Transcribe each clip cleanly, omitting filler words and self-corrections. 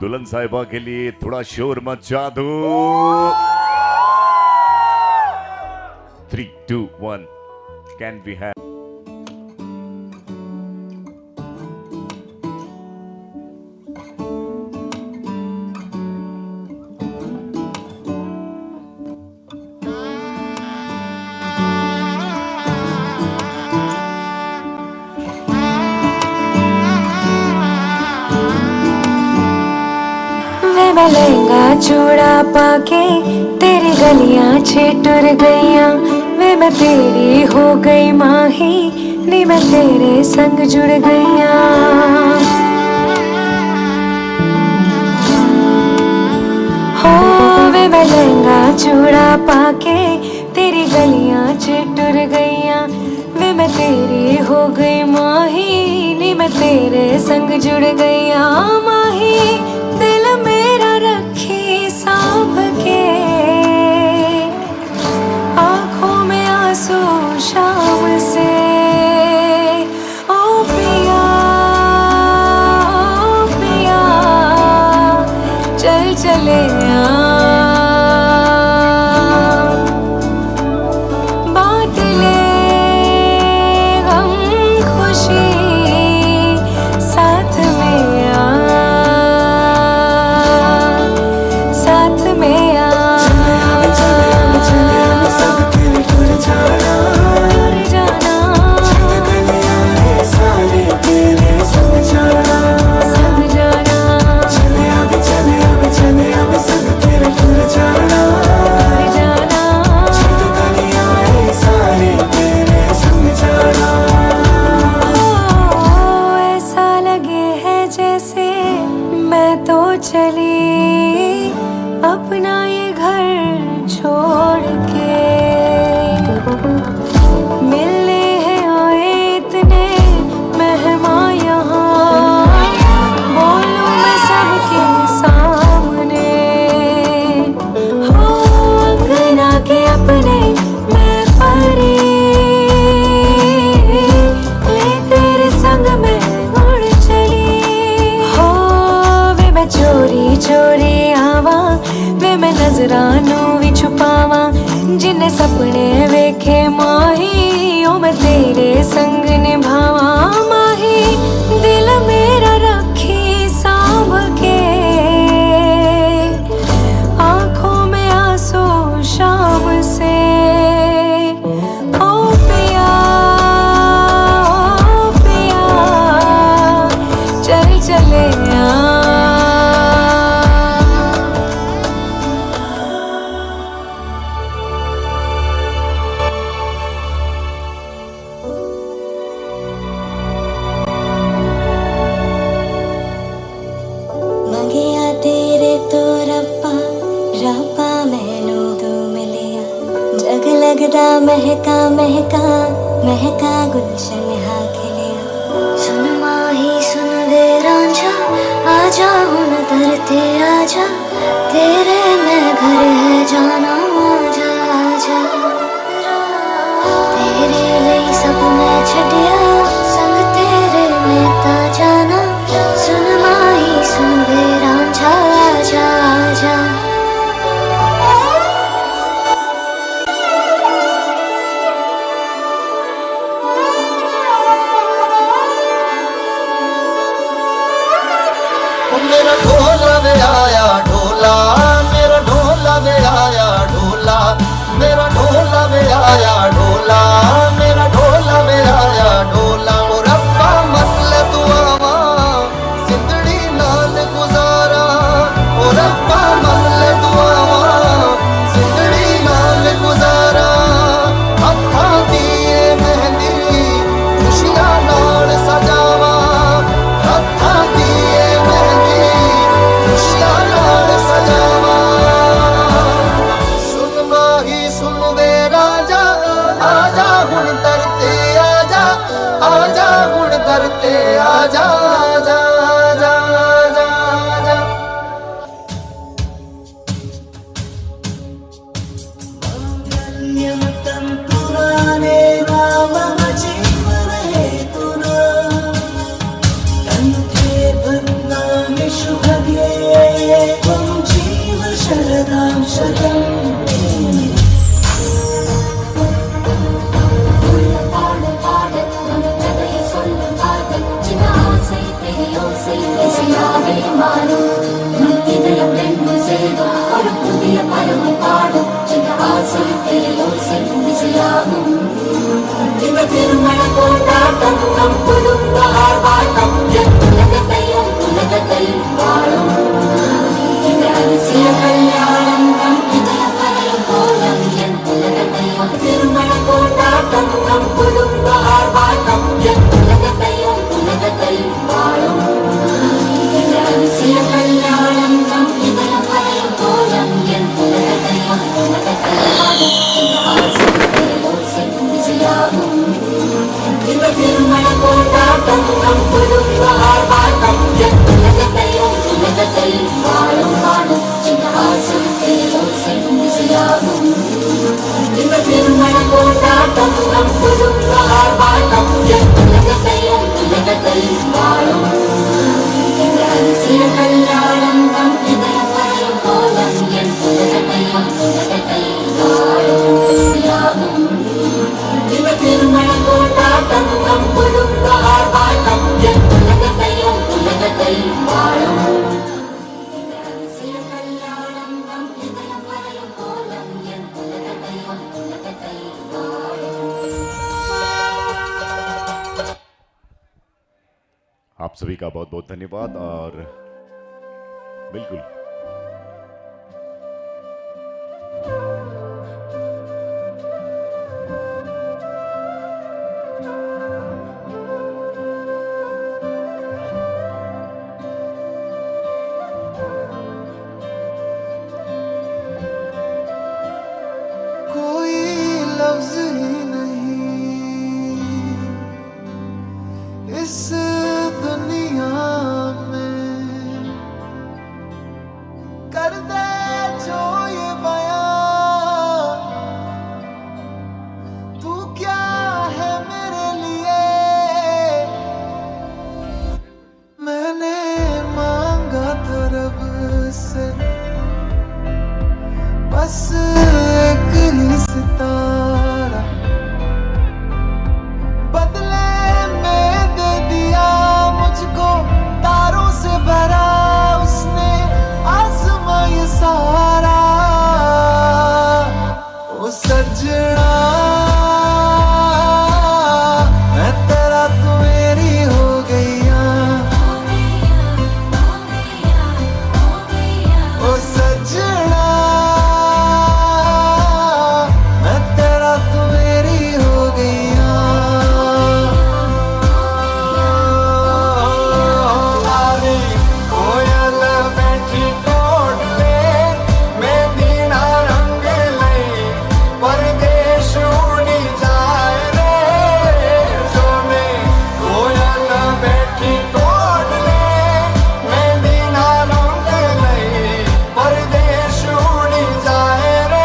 दुल्हन साहिबा के लिए थोड़ा शोर मचा दो। 3, 2, 1 कैन वी हैव मैं लहंगा चूड़ा पाके तेरी गलियां छिटुर गईयां वे मैं तेरी हो गई माही नी मैं तेरे संग जुड़ गईयां। हो वे मैं लहंगा चूड़ा पाके तेरी गलियां छिटुर गईयां वे मैं तेरी हो गई माही नी मैं तेरे संग जुड़ गईयां। माही दिल मेरा रखी सांभ के आंखों में आंसू शाम से ओ पिया चल चले बांट ले गम खुशी साथ में साथ में ऐसा लगे है जैसे मैं तो चली अपना ये घर छोड़ के। मिलने हैं आए इतने मेहमान यहाँ बोलूं मैं सबके सामने। हो अंगना के अपने मैं परी ले तेरे संग में उड़ चली। हो वे मैं चोरी चोरी आवा वे मैं नजरानों भी छुपावा जिन्ने सपने वेखे माही ओ मैं तेरे संग निभावा। माही दिल मेरा रखी सांभ के आंखों में आंसू शाम से ओ पिया चल चले मंगिया तेरे तो रब्बा रब्बा मैनू तू मिलिया जग लगदा महका महका महका गुलशन हा खिलिया। सुन माही सुन वे रांझा आजा हुन धरते आजा तेरे मैं घर है जाना आजा आजा तेरे लिए सब मैं छड़िया संग तेरे मैं ता जाना। सुन माही सुन वे रांझा आजा आजा मेरा ढोला वे आया ढोला मेरा ढोला वे आया ढोला मेरा ढोला वे आया ढोला मेरा ढोला वे आया ढोला। ओ रब्बा मसले दुआवा जिंदड़ी नाल गुजारा ओ रब्बा मसले दुआवा जिंदड़ी नाल गुजारा। हत्था दिए मेहंदी खुशियां नाल सजावा हत्था दिए मेहंदी खुशियां नाल सजावा। सुन माही सुन वे राजा आजा हुण धरते आजा आजा हुण धरते आजा आजा आजा आजा आजा। मंगल्यं तंतुराने नाम जीवने तुना कंठे बन्नामि शुभगे తిరుమల కోటాటం నంపులుగా ఆర్భాటం ఎత్తులగతయం తులగతై వాడం వాడం చిన్నహాసం తెలియయాగం తిరుమల కోటాటం నంపులుగా ఆర్భాటం ఎత్తులగతయం తులగతై వాడం అలసిన కళ్యాణం హృదయ పరం కోలం ఎత్తులగతయం తులగతై వాడం తిరుమల కోటాటం నంపులుగా ఆర్భాటం ఎత్తులగతయం తులగతై వాడం అలసిన కళ్యాణం హృదయ పరం కోలం ఎత్తులగతయం తులగతై వాడం. आप सभी का बहुत बहुत धन्यवाद और बिल्कुल कोई लफ्ज ही नहीं इस दुनिया में कर दे जो ये बयां तू क्या है मेरे लिए मैंने मांगा था रब से बस एक ही सितारा बदले में दे दिया मुझको तारों से भरा उसने आसमां ये सारा ओ सजना मैं तेरा तू मेरी हो गईया ओ सजना मैं तेरा तू मेरी हो गईया आरे कोयल बैठी टोट ले मैं दीना रंग ले परदेश उड़ी जाए रे सोने कोयल बैठी टोट ले मैं दीना रंग ले परदेश उड़ी जाए रे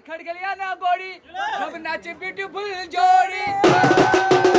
खड़गलिया ना बोड़ी सब नाचे ब्यूटीफुल जोड़ी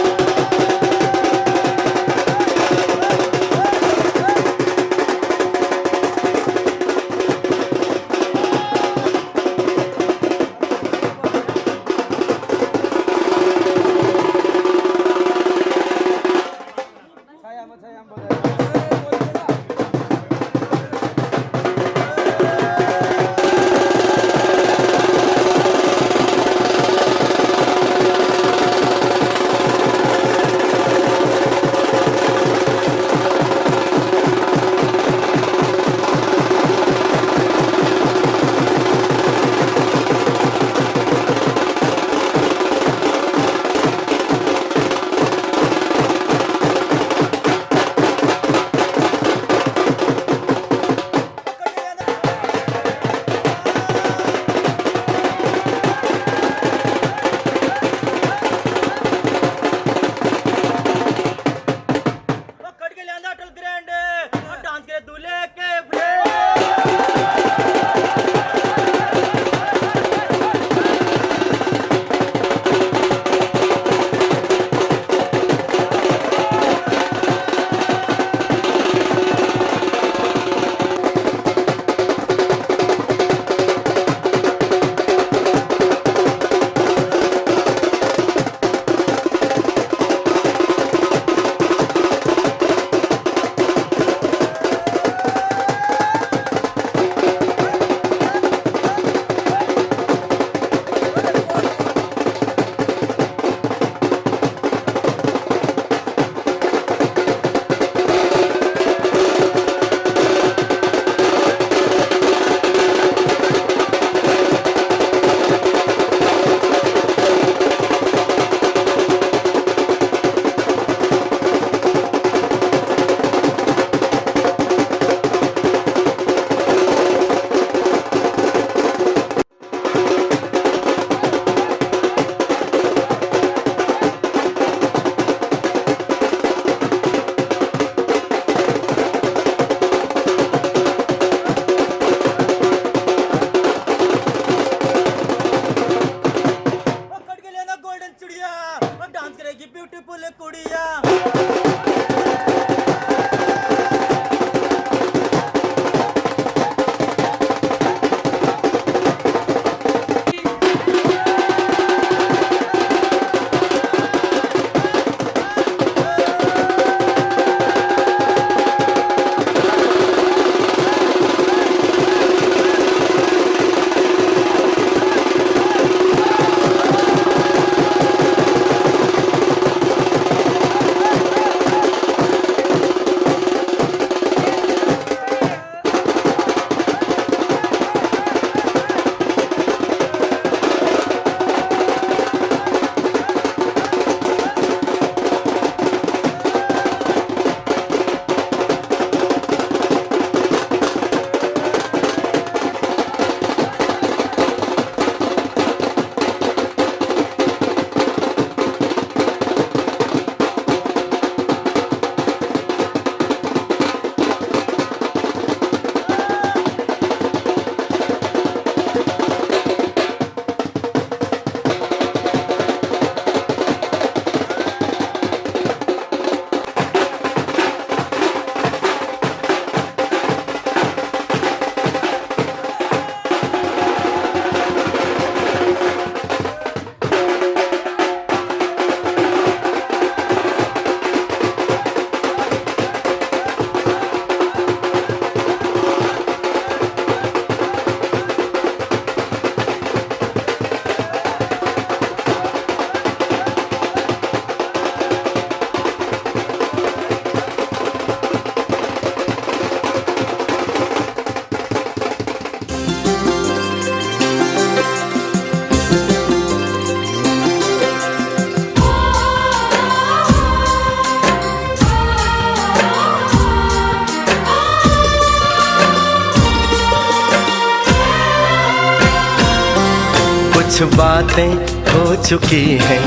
कुछ बातें हो चुकी हैं,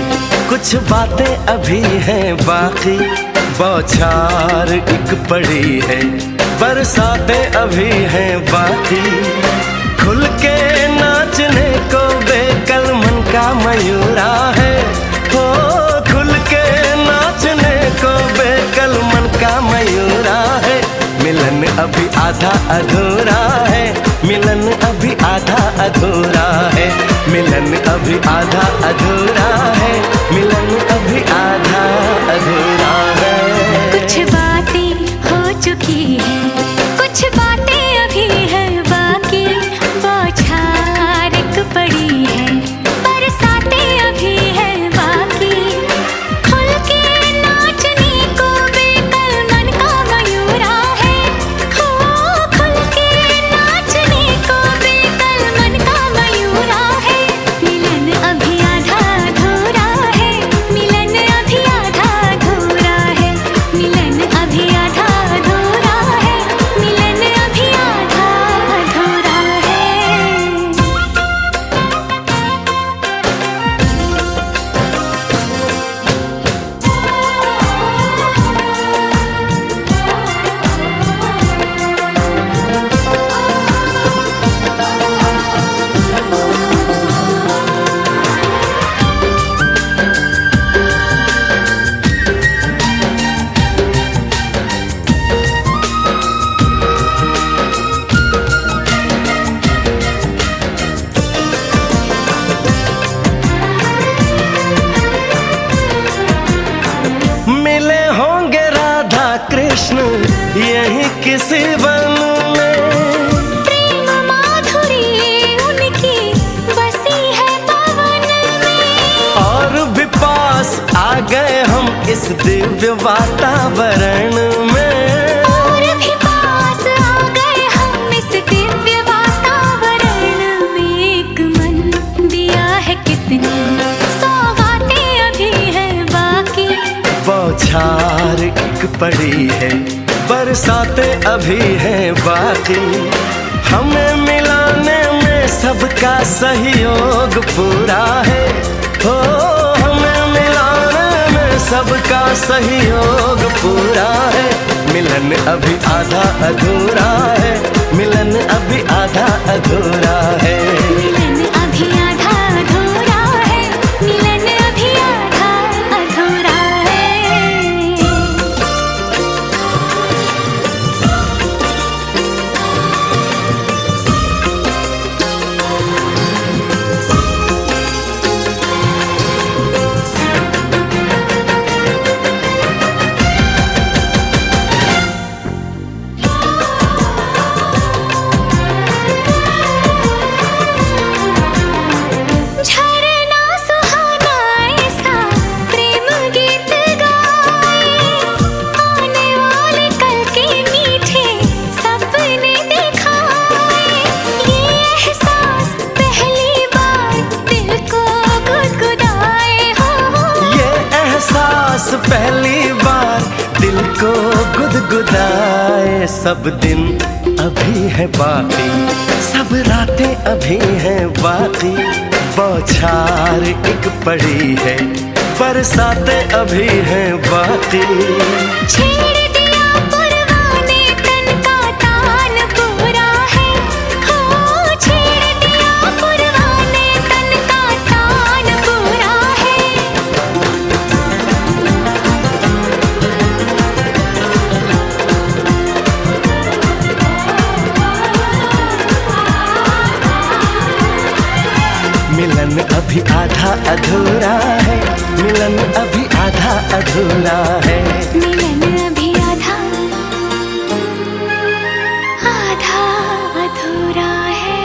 कुछ बातें अभी हैं बाकी, बौछार एक पड़ी है, बरसातें अभी हैं बाकी। खुल के नाचने को बेकल मन का मयूरा है, हो खुल के नाचने को बेकल मन का मयूरा है। मिलन अभी आधा अधूरा है, मिलन अभी आधा अधूरा है, मिलन अभी आधा अधूरा है, मिलन अभी आधा अधूरा है। कुछ बातें हो चुकी हैं, कुछ बातें अभी हैं बाकी, बौछार एक पड़ी है, बरसातें अभी हैं बाकी। खुल के नाचने को बेकल मन का मयूरा है, हो खुल के नाचने को बेकल मन का मयूरा है। मिलन अभी आधा अधूरा है, मिलन अभी आधा अधूरा है, मिलन अभी आधा अधूरा है, मिलन अभी आधा अधूरा है। मिले होंगे राधा कृष्ण यही किसी वन में, प्रेम माधुरी उनकी बसी है पवन में, और भी पास आ गए हम इस दिव्य वातावरण में। और भी पास आ गए हम इस दिव्य वातावरण में। एक मन दिया है कितनी सौगातें अभी हैं बाकी, बौछार एक पड़ी है, बरसातें अभी हैं बाकी। हमें मिलाने में सबका सहयोग पूरा है, हो हमें मिलाने में सबका सहयोग पूरा है। मिलन अभी आधा अधूरा है, मिलन अभी आधा अधूरा है। मिलन अभी आधा अधूरा है, मिलन अभी आधा अधूरा है। झरना सुहाना ऐसा प्रेम गीत गाए, आने वाले कल के मीठे सपने दिखाए। ये एहसास पहली बार दिल को गुदगुदाए, हो ये एहसास पहली बार दिल को गुदगुदाए। सब दिन अभी है बाकी, सब रातें अभी हैं बाकी, बौछार एक पड़ी है, बरसातें अभी हैं बाकी। छेड़ दिया पुरवाने तन का तान पूरा है, हो छेड़ दिया पुरवाने तन का तान पूरा है। मिलन अभी आधा अधूरा है, मिलन अभी आधा अधूरा है। मिलन अभी आधा आधा अधूरा है।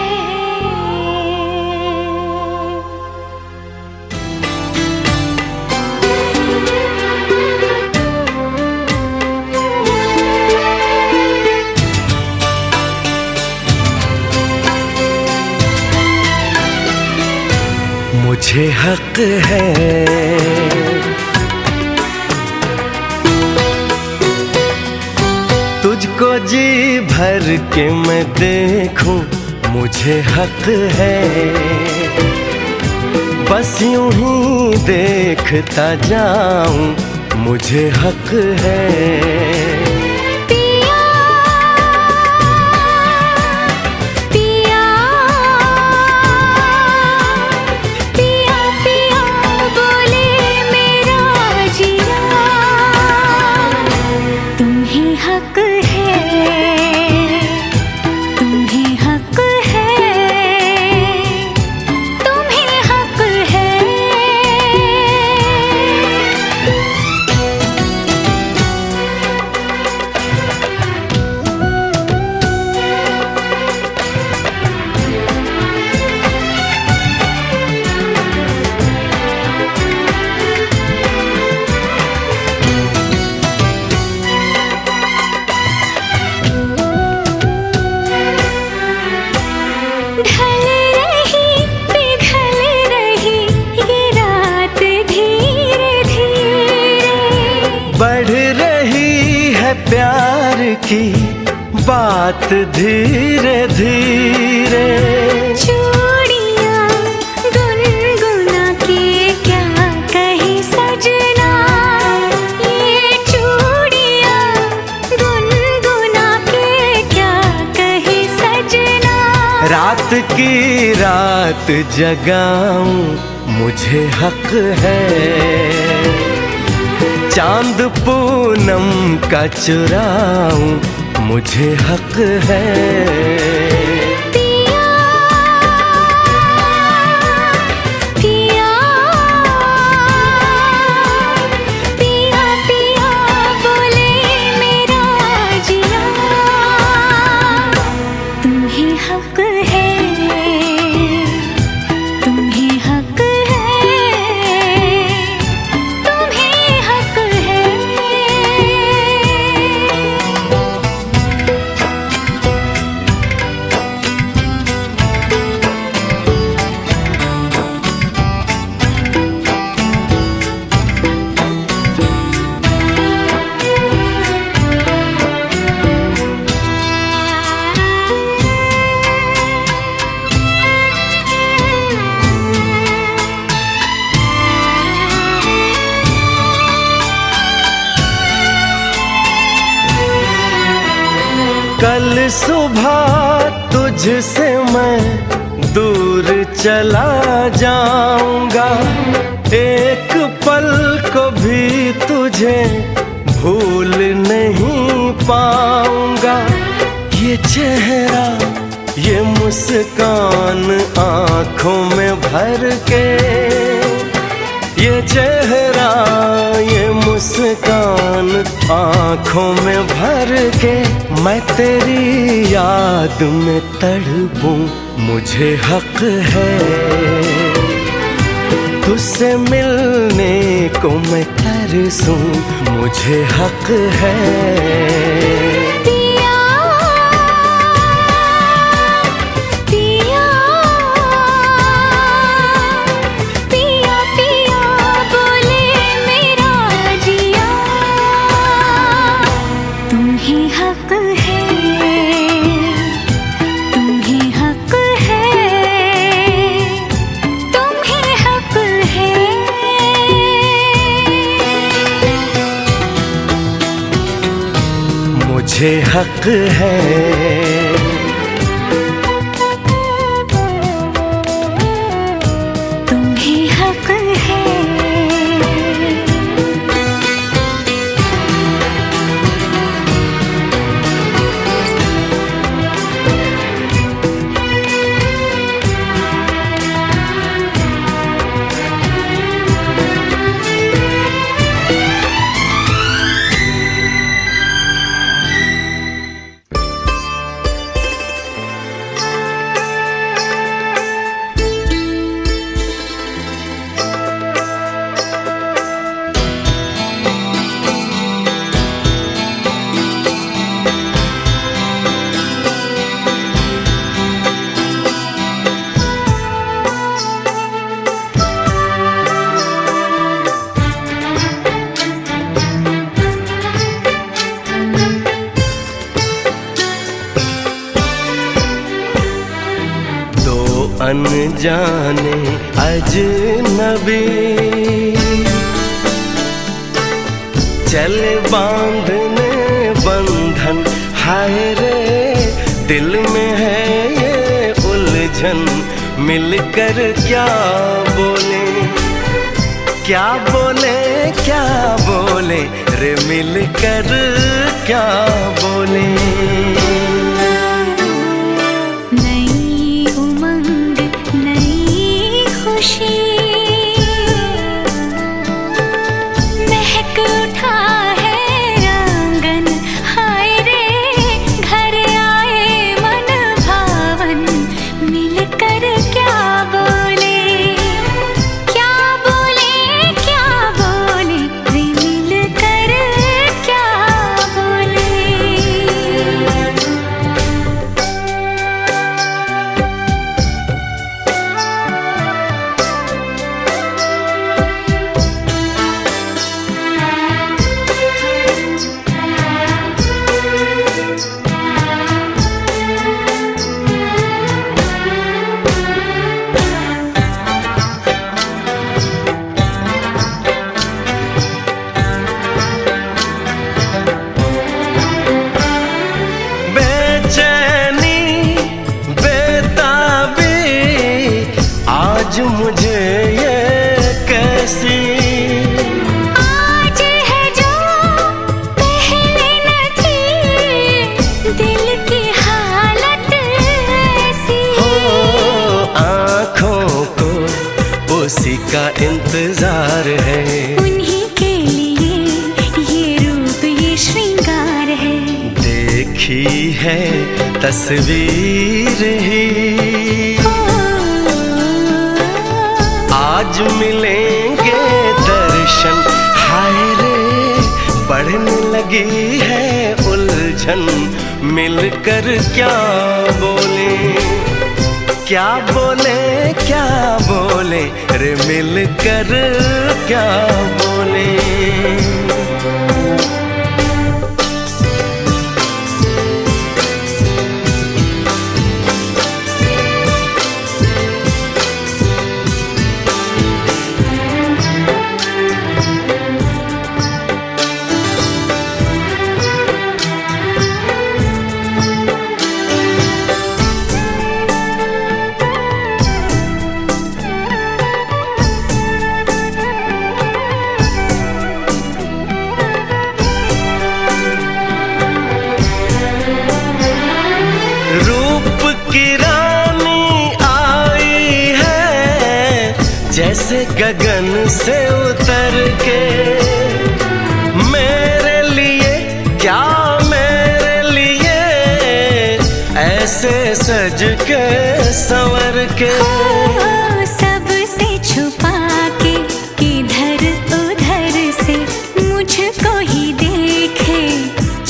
मुझे हक है तुझको जी भर के मैं देखूं, मुझे हक है बस यूं ही देखता जाऊं, मुझे हक है। पिया पिया पिया पिया बोले मेरा जिया, तुम्हें हक है, तुम्हें हक है, तुम्हें हक है। ढल रही पिघल रही ये रात धीरे धीरे, बढ़ रही है प्यार की बात धीरे धीरे। चूड़ियां गुनगुना के क्या कहे सजना, ये चूड़ियां गुनगुना के क्या कहे सजना। रात की रात जगाऊं, मुझे हक है। चांद पूनम का चुराऊं, मुझे हक है। पिया पिया पिया पिया बोले मेरा जिया, तुम्हें हक है, तुम्हें हक है, तुम्हें हक है। कल सुबह तुझसे मैं दूर चला जाऊंगा, एक पल को भी तुझे भूल नहीं पाऊंगा। ये चेहरा ये मुस्कान आंखों में भर के, ये चेहरा ये मुस्कान आंखों में भर के, मैं तेरी याद में तड़पूं, मुझे हक है। तुझसे मिलने को मैं तरसूं, मुझे हक है। पिया पिया पिया पिया बोले मेरा जिया, तुम्हें हक है, तुम्हें हक है, तुम्हें हक है। मुझे हक है। तुम्हें हक है। अनजाने अजनबी, चले बांधने बंधन, हाय रे दिल में है ये उलझन, मिलकर क्या बोले, क्या बोले, क्या बोले रे मिलकर क्या बोले। नई उमंग नई खुशी महक उठा है आंगन, हाय रे घर आए मन भावन, मिलकर क्या बोले, क्या बोले, क्या बोले रे मिलकर क्या बोले। बेचैनी बेताबी आज मुझे ये कैसी, आज है जो पहले न थी, दिल की हालत ऐसी, हो आँखों को उसी का इंतजार है, उन्हीं के लिए ये रूप ये श्रृंगार है, देखी है तस्वीर ही, आज मिलेंगे दर्शन, हाय रे बढ़ने लगी है उलझन, मिलकर क्या बोले, क्या बोले, क्या बोले रे मिलकर क्या बोले। रूप की रानी आई है जैसे गगन से उतर के, मेरे लिए क्या मेरे लिए ऐसे सज के संवर के, सबसे छुपा के इधर उधर से मुझको ही देखे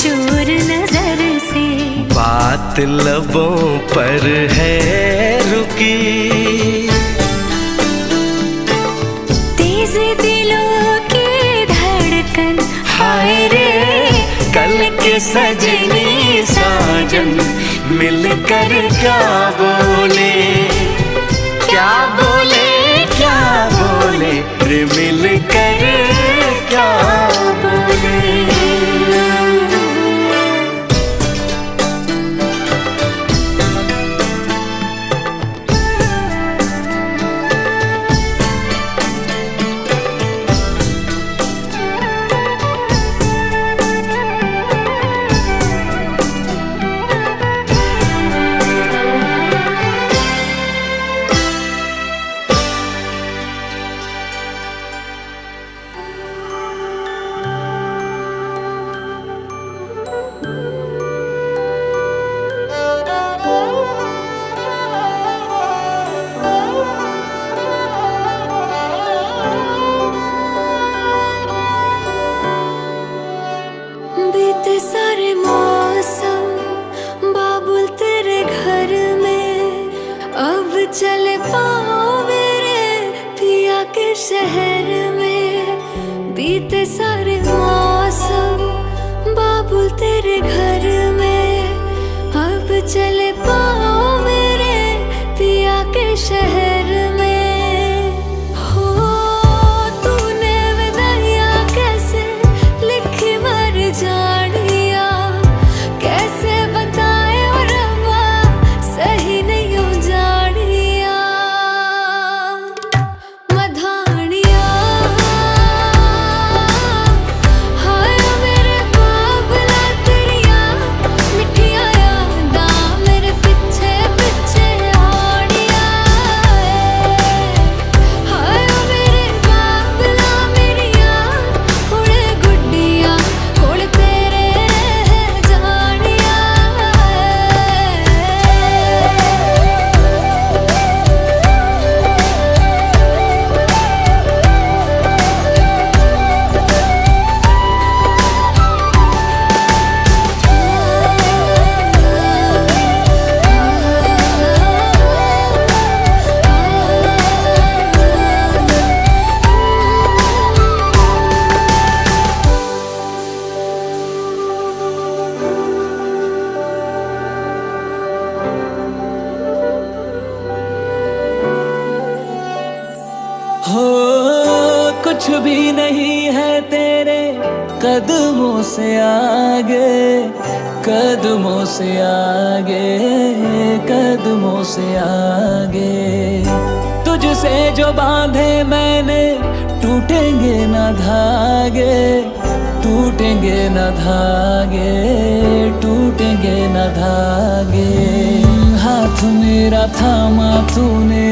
चोर नजर से, बात लबों पर है रुकी, तेज दिलों की धड़कन, हाय रे कल के सजनी साजन, मिलकर क्या बोले, क्या बोले, क्या बोले रे मिलकर क्या बोले। बीते सारे मौसम बाबुल तेरे घर में, अब चले पाओ मेरे पिया के शहर में, बीते सारे मौसम बाबुल तेरे घर में, अब चले पाओ मेरे पिया के शहर कुछ भी नहीं है तेरे कदमों से आगे, कदमों से आगे, कदमों से आगे। तुझसे जो बांधे मैंने टूटेंगे न धागे, टूटेंगे न धागे, टूटेंगे न धागे। हाथ मेरा थामा तूने,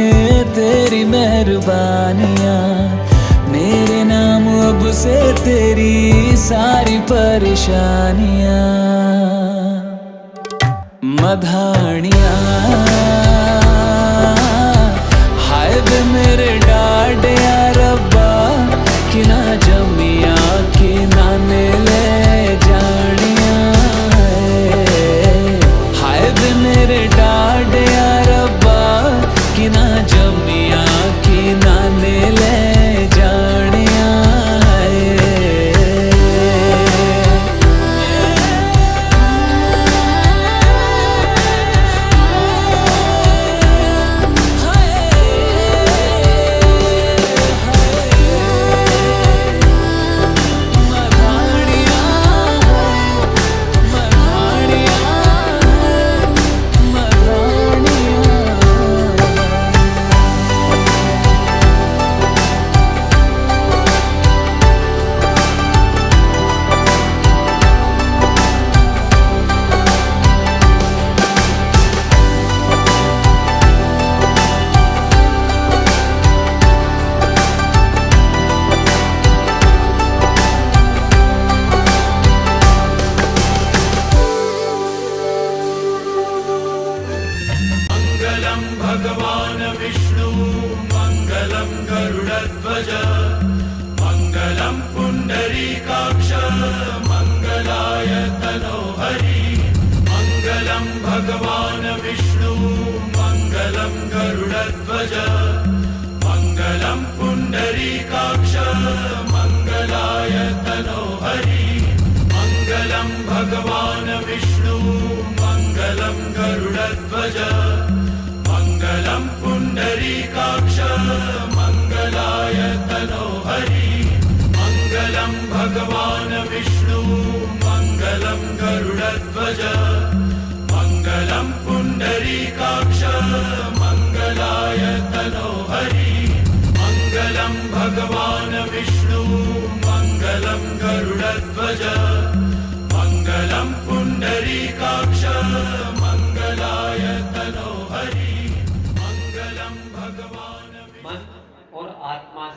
तेरी मेहरबानियाँ, मेरे नाम अब से तेरी सारी परेशानियाँ। मधानियाँ हाय वे मेरे डाड या रब्बा, कि ना जमिया कि ना ने ले जानिया। हाय वे मेरे डाड या रब्बा, कि ना जमिया कि ना ने ले जानिया।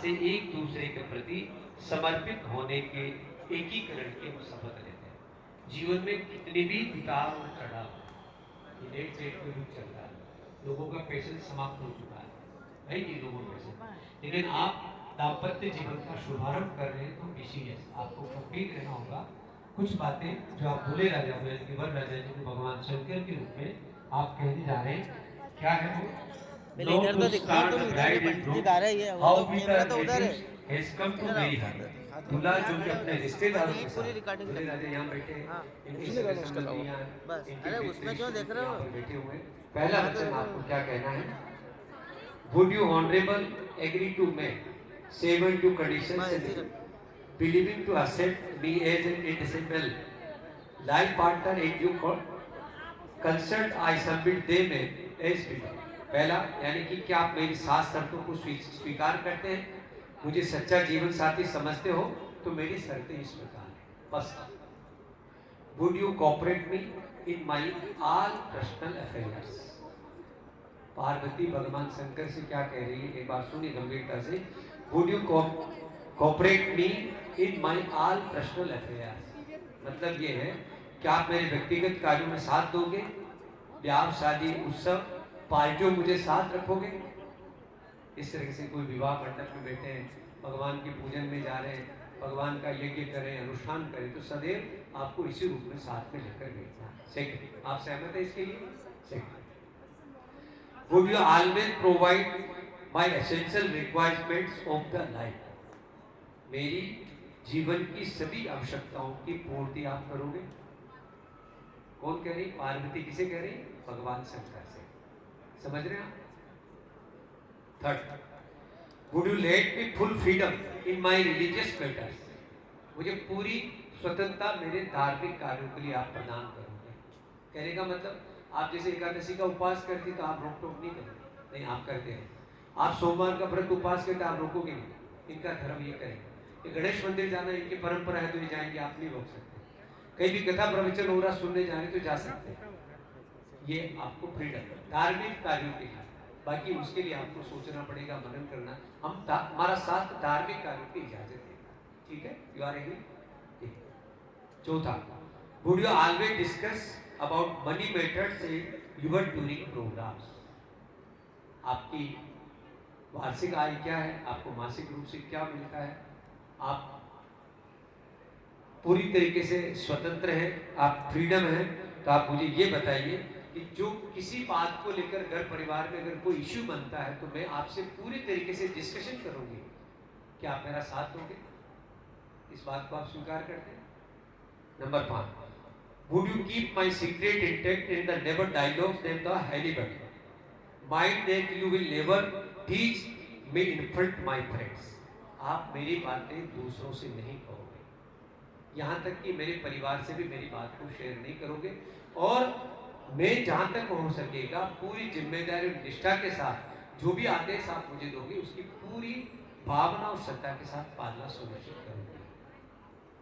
एक दूसरे के प्रति समर्पित होने के एकीकरण के शपथ लेते हैं। जीवन में कितने भी उतार और चढ़ाव, लेट सेट में रुक चल रहा है, लोगों का पेशेंस समाप्त हो चुका है नहीं लोगों का पेशेंस, लेकिन आप दाम्पत्य जीवन का शुभारंभ कर रहे हैं तो विशेष आपको कंप्लीट रहना होगा। कुछ बातें जो आप भूले राजा हुए वर राजा जी को भगवान शंकर के रूप में आप कहने जा रहे हैं, क्या है वो? इधर तो दिखा, तुम इधर दिखा रहे हैं, वो कैमरा तो उधर है। दूल्हा जो कि अपने रिश्तेदारों के साथ दूल्हे राजा यहाँ बैठे हैं, इनकी संबंधियाँ बस, अरे उसमें क्यों देख रहे हो? बैठे हुए। पहला वचन आपको क्या कहना है? Would you honorable agree to make 72 conditions believing to accept me as an indissoluble life partner in due consent I submit them as below. पहला यानी कि क्या आप मेरी 7 शर्तों को स्वीकार करते हैं, मुझे सच्चा जीवन साथी समझते हो, तो मेरी शर्तें इस प्रकार हैं। First, would you cooperate me in my all personal affairs. Parvati भगवान शंकर से क्या कह रही है, एक बार सुनिए गंभीरता से। Would you cooperate me in my all personal affairs, मतलब ये है कि आप मेरे व्यक्तिगत कार्यों में साथ दोगे, ब्याह शादी उत्सव पार्टियों मुझे साथ रखोगे। इस तरह से कोई विवाह मंडप में बैठे हैं, भगवान के पूजन में जा रहे हैं, भगवान का यज्ञ करें, अनुष्ठान करें, तो सदैव आपको इसी रूप में साथ में लेकर बैठना। सेकंड, आप सहमत है इसके लिए? Second, would you always provide my essential requirements of the life. मेरी जीवन की सभी आवश्यकताओं की पूर्ति आप करोगे। कौन कह रही? पार्वती किसे कह रही? भगवान शंकर से। समझ रहे हैं आप? Third, would you let me full freedom in my religious matters? मुझे पूरी स्वतंत्रता मेरे धार्मिक कार्यों के लिए आप प्रदान करोगे। कहने का मतलब आप जैसे एकादशी का उपवास करते तो आप रोक टोक नहीं करोगे, नहीं आप करते हैं। आप सोमवार का व्रत उपवास करते आप रोकोगे नहीं, इनका धर्म ये करेंगे। ये गणेश मंदिर जाना इनकी परंपरा है तो ये जाएंगे, आप नहीं रोक सकते। कहीं भी कथा प्रवचन हो रहा सुनने जाने तो जा सकते हैं, ये आपको फ्रीडम धार्मिक कार्यों के लिए। बाकी उसके लिए आपको सोचना पड़ेगा, मनन करना। हमारा साथ धार्मिक कार्यों की इजाजत है, ठीक है? You are agree? चौथा, would you always discuss about money matters your during programs? आपकी वार्षिक आय क्या है, आपको मासिक रूप से क्या मिलता है, आप पूरी तरीके से स्वतंत्र हैं, आप फ्रीडम है, तो आप मुझे ये बताइए कि जो किसी बात को लेकर घर परिवार में अगर कोई इश्यू बनता है तो मैं आपसे पूरी तरीके से डिस्कशन करूंगी, क्या आप मेरा साथ दोगे? इस बात को आप स्वीकार करते हैं? Number 5, would you keep my secret intact in the never dialogues name the anybody? Mind that you will never teach me in front my friends? आप मेरी बातें दूसरों से नहीं कहोगे, यहाँ तक कि मेरे परिवार से भी मेरी बात को शेयर नहीं करोगे, और मैं जहाँ तक हो सकेगा पूरी जिम्मेदारी और निष्ठा के साथ जो भी आदेश आप मुझे दोगे उसकी पूरी भावना और श्रद्धा के साथ पालना सुनिश्चित करूँगी।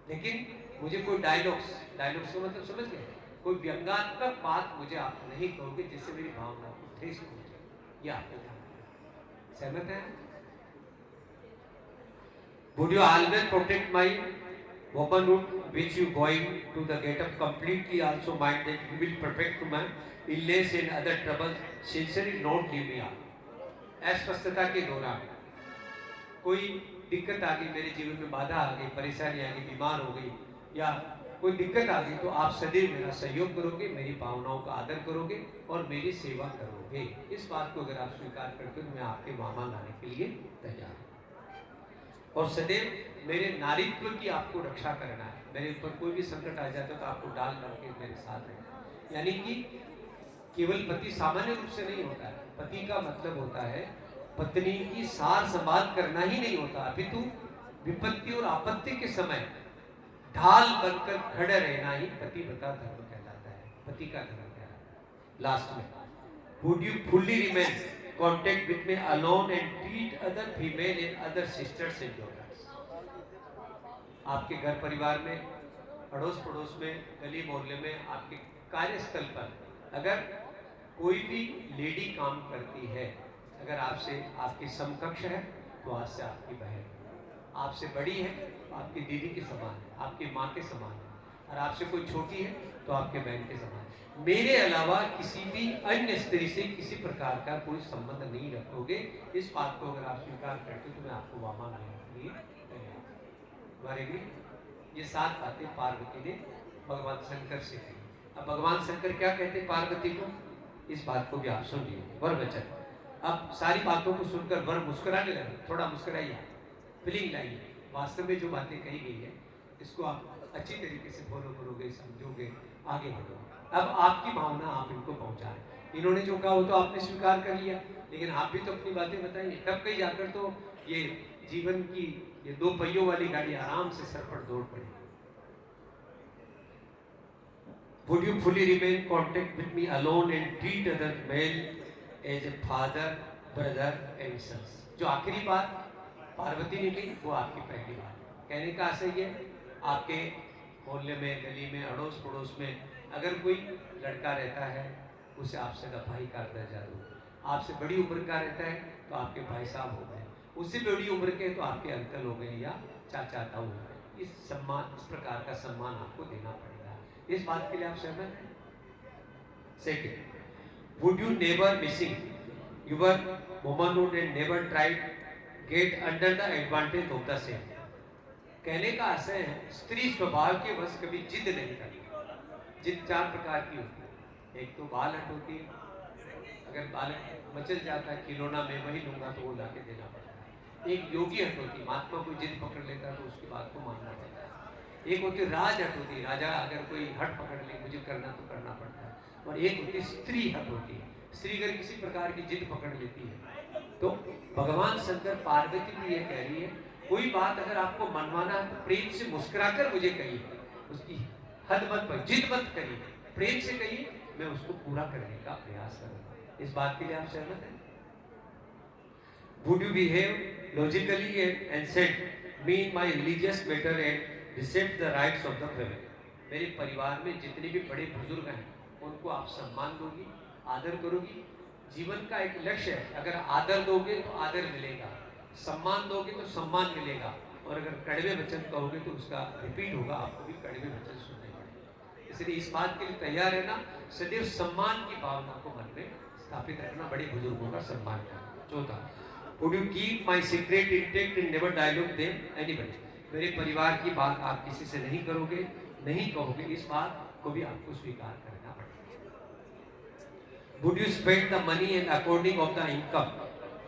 लेकिन मुझे कोई डायलॉग्स का मतलब समझ गए, कोई व्यंग्यात्मक बात मुझे आप नहीं कहोगे जिससे मेरी भावना को ठेस पहुंचे, ये आपको ध्यान रखना। सहमत है? Would you always protect my womanhood which you going to the get up completely, also mind that you will protect to my illness and other troubles, sincerely not leave me out? अस्वस्थता के दौरान कोई दिक्कत आ गई, मेरे जीवन में बाधा आ गई, परेशानी आ गई, बीमार हो गई या कोई दिक्कत आ गई, तो आप सदैव मेरा सहयोग करोगे, मेरी भावनाओं का आदर करोगे और मेरी सेवा करोगे। इस बात को अगर आप स्वीकार करते हो तो मैं आपके मामा लाने के लिए तैयार हूँ। और सदैव मेरे नारीत्व की आपको रक्षा करना है। मेरे ऊपर कोई भी संकट आ जाता है तो आपको डाल करके मेरे साथ रहना। यानी कि केवल पति सामान्य रूप से नहीं होता है, पति का मतलब होता है पत्नी की सार संभाल करना ही नहीं होता, अपितु विपत्ति और आपत्ति के समय ढाल बनकर खड़े रहना ही पति का धर्म कहलाता है, पति का धर्म कहलाता है। लास्ट में, would you fully remain contact with me alone and treat other female and other sisters and daughters? आपके घर परिवार में, अड़ोस पड़ोस में, गली मोहल्ले में, आपके कार्यस्थल पर अगर कोई भी लेडी काम करती है, अगर आपसे आपकी समकक्ष है तो आपसे आपकी बहन, आपसे बड़ी है तो आपकी दीदी के समान है, आपकी माँ के समान है, और आपसे कोई छोटी है तो आपके बहन के समान है। मेरे अलावा किसी भी अन्य स्त्री से किसी प्रकार का कोई संबंध नहीं रखोगे। इस बात को अगर आप स्वीकार करते हो तो मैं आपको वामा लाने के लिए तैयार हूं। ये 7 बातें पार्वती ने भगवान शंकर से कही। अब भगवान शंकर क्या कहते पार्वती को, इस बात को भी आप सुनिए। वर वचन, अब सारी बातों को सुनकर वर मुस्कुराने लगे। थोड़ा मुस्कुराइए, फीलिंग लाइए। वास्तव में जो बातें कही गई है इसको आप अच्छी तरीके से फॉलो करोगे, समझोगे, आगे बढ़ोगे। अब आपकी भावना आप इनको पहुंचाएं। इन्होंने जो कहा वो तो आपने स्वीकार कर लिया, लेकिन आप भी तो अपनी बातें बताइए। तब कहीं जाकर तो ये जीवन की ये 2 पहियों वाली गाड़ी आराम से सर पर दौड़ पड़ेगी। Would you fully remain contact with me alone and treat other men as a father, brother and sons? जो आखिरी बात पार्वती ने कही वो आपकी पहली बात। कहने का आशय ये, आपके मोहल्ले में, गली में, अड़ोस पड़ोस में अगर कोई लड़का रहता है उसे आपसे भाई का दर्जा दो। आपसे बड़ी उम्र का रहता है तो आपके भाई साहब हो गए, उससे बड़ी उम्र के तो आपके अंकल हो गए या चाचा ताऊ हो गए। इस प्रकार का सम्मान आपको देना पड़ेगा। इस बात के लिए आप सहमत हैं? Second, would you never missing your womanhood and never tried get under the advantage of the same? कहने का आशय है स्त्री स्वभाव के वश कभी जिद नहीं करती। जिद 4 प्रकार की होती है। एक तो बाल हट होती है, अगर बाल मचल जाता है खिलौना मैं वही लूंगा तो वो लाके देना पड़ता है। एक योगी हट होती है, महात्मा कोई जिद पकड़ लेता है तो उसकी बात को मानना पड़ता है। एक होती है राज हट होती है, राजा अगर कोई हट पकड़ ले मुझे करना तो करना पड़ता है। और एक होती है स्त्री हट होती है, स्त्री अगर किसी प्रकार की जिद पकड़ लेती है तो भगवान शंकर पार्वती भी ये कह रही है, कोई बात अगर आपको मनवाना है तो प्रेम से मुस्कुराकर मुझे कहिए, उसकी हद मत पर जिद मत करिए, प्रेम से कहिए, मैं उसको पूरा करने का प्रयास करूंगा। इस बात के लिए आप सहमत हैं? Would you behave logically and said, me in my religious matter and respect the rights of the family? मेरे परिवार में जितने भी बड़े बुजुर्ग हैं उनको आप सम्मान दोगी, आदर करोगी। जीवन का एक लक्ष्य है, अगर आदर दोगे तो आदर मिलेगा, सम्मान दोगे तो सम्मान मिलेगा, और अगर कड़वे वचन कहोगे तो उसका रिपीट होगा, आपको भी कड़वे वचन सुनने पड़ेंगे। इसलिए इस बात के लिए तैयार रहना, सदैव सम्मान की भावना को मन में स्थापित रखना, बड़े बुजुर्गों का सम्मान करना। चौथा, would you keep my secret intact and never dilute them anybody? मेरे परिवार की बात आप किसी से नहीं करोगे, नहीं कहोगे, इस बात को भी आपको स्वीकार करना पड़ेगा। Would you spend the money and according of the income?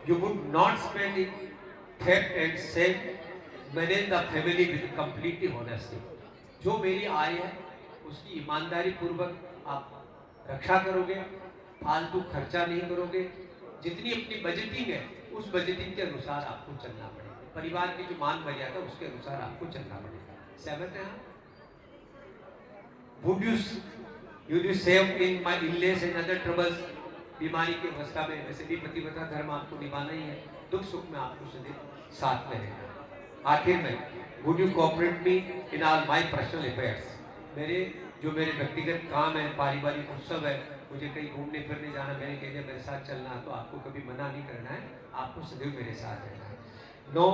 You would not spend it theft and save, manage the family with completely honesty. जो मेरी आय है उसकी ईमानदारी पूर्वक आप रक्षा करोगे, फालतू खर्चा नहीं करोगे, जितनी अपनी बजटिंग है उस बजटिंग के अनुसार आपको चलना पड़ेगा, परिवार की जो मान मर्यादा उसके अनुसार आपको चलना पड़ेगा। सहमत हैं? Would you save in my illness and other troubles? बीमारी की अवस्था में वैसे भी पतिव्रता धर्म आपको निभाना ही है, दुख सुख में आपको सदैव साथ में रहना। आखिर में, would you cooperate me in all my personal affairs? मेरे व्यक्तिगत काम है, पारिवारिक उत्सव है, मुझे कहीं घूमने फिरने जाना, मैंने कह दिया मेरे साथ चलना, तो आपको कभी मना नहीं करना है, आपको सदैव मेरे साथ रहना है। No,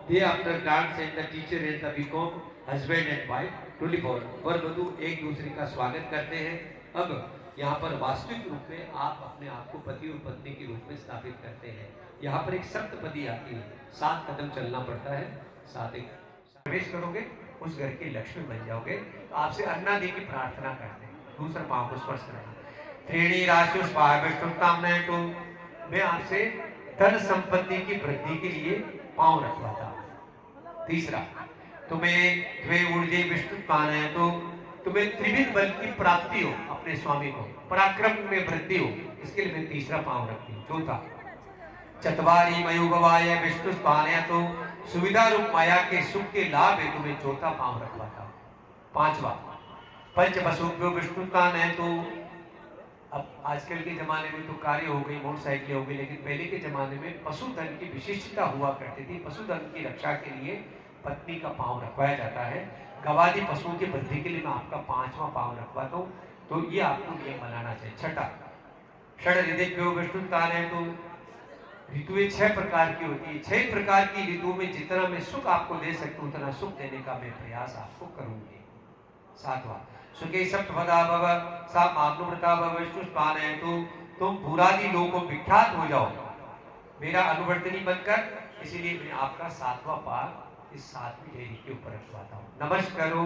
they after dance and the teacher and the become husband and wife truly born. वर वधू एक दूसरे का स्वागत करते हैं। अब यहाँ पर वास्तविक रूप में आप अपने आप को पति और पत्नी के रूप में स्थापित करते हैं। यहाँ पर एक सप्तपदी आती है, 7 कदम चलना पड़ता है, 7 एक प्रवेश करोगे उस घर की लक्ष्मी बन जाओगे। तो आपसे अन्ना दी की प्रार्थना करते हैं, दूसरा पांव को स्पर्श करना। त्रीणी राशि तो मैं आपसे धन संपत्ति की वृद्धि के लिए पांव रखवाता हूं। तीसरा, तुम्हें ऊर्जे विस्तृत पाना है तो तुम्हें त्रिविध बल की प्राप्ति हो, अपने स्वामी को पराक्रम में वृद्धि हो, इसके लिए मैं तीसरा पांव रखती हूँ। चौथा, चतवारी मयुगवाय विष्णु पाने तो सुविधा रूप माया के सुख के लाभ है, तुम्हें चौथा पांव रखवाता हूँ। पांचवा, पंच वसुभ्यो विष्णु कान है तो अब आजकल के जमाने में तो कारें हो गई, मोटरसाइकिलें हो गई, लेकिन पहले के जमाने में पशुधन की विशिष्टता हुआ करती थी। पशुधन की रक्षा के लिए पत्नी का पांव रखवाया जाता है। गवादी पशुओं की वृद्धि के लिए मैं आपका 5वां पांव रखवाता हूँ, तो ये आपको नियम बनाना चाहिए। छठा, षड ऋतुभ्यो विष्णु कान है तो ऋतुएं 6 प्रकार की होती है। 6 प्रकार की ऋतु में जितना मैं सुख आपको दे सकूं उतना सुख देने का मैं प्रयास आपको करूंगी। 7वां, सुखे सप्तपदा भव सा माग्नुव्रता भव विष्णु पान है तो तुम भूरादि लोगों को विख्यात हो जाओ मेरा अनुवर्तनी बनकर, इसीलिए मैं आपका 7वां पाव इस 7वीं डेरी के ऊपर रखवाता हूँ। नमस्कारो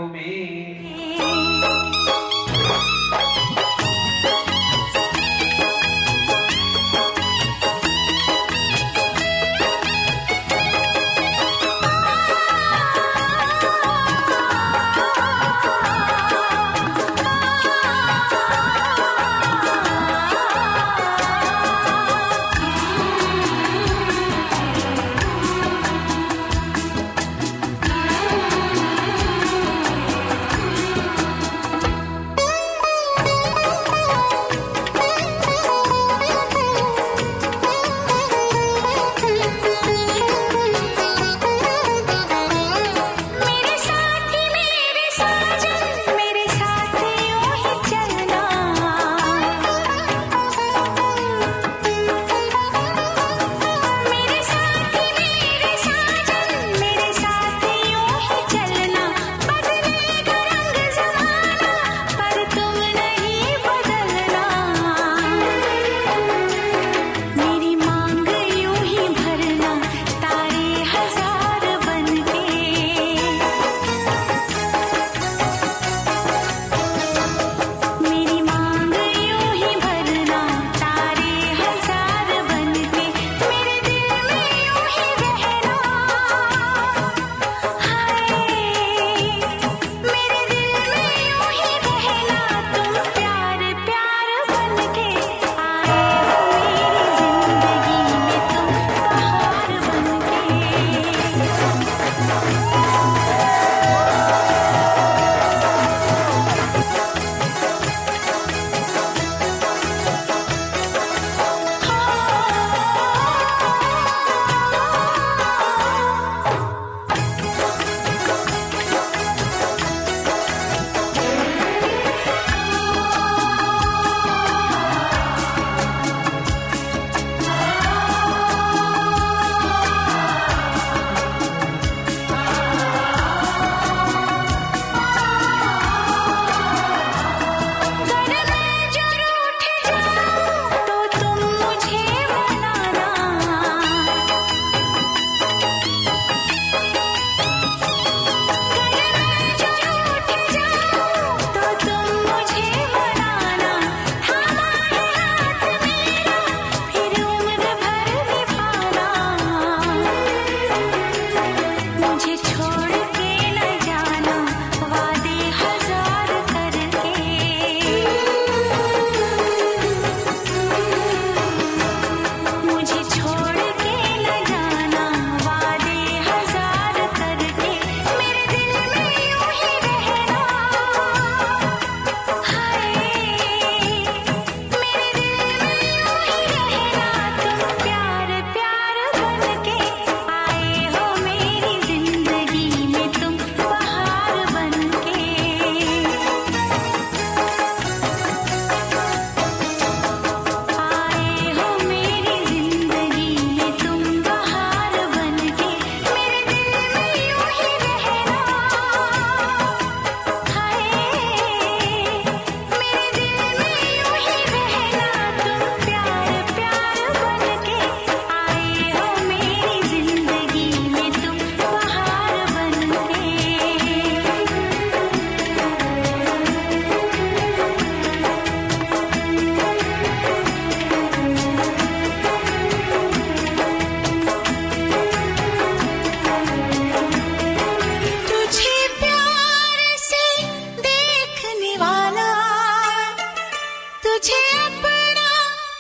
तुझे अपना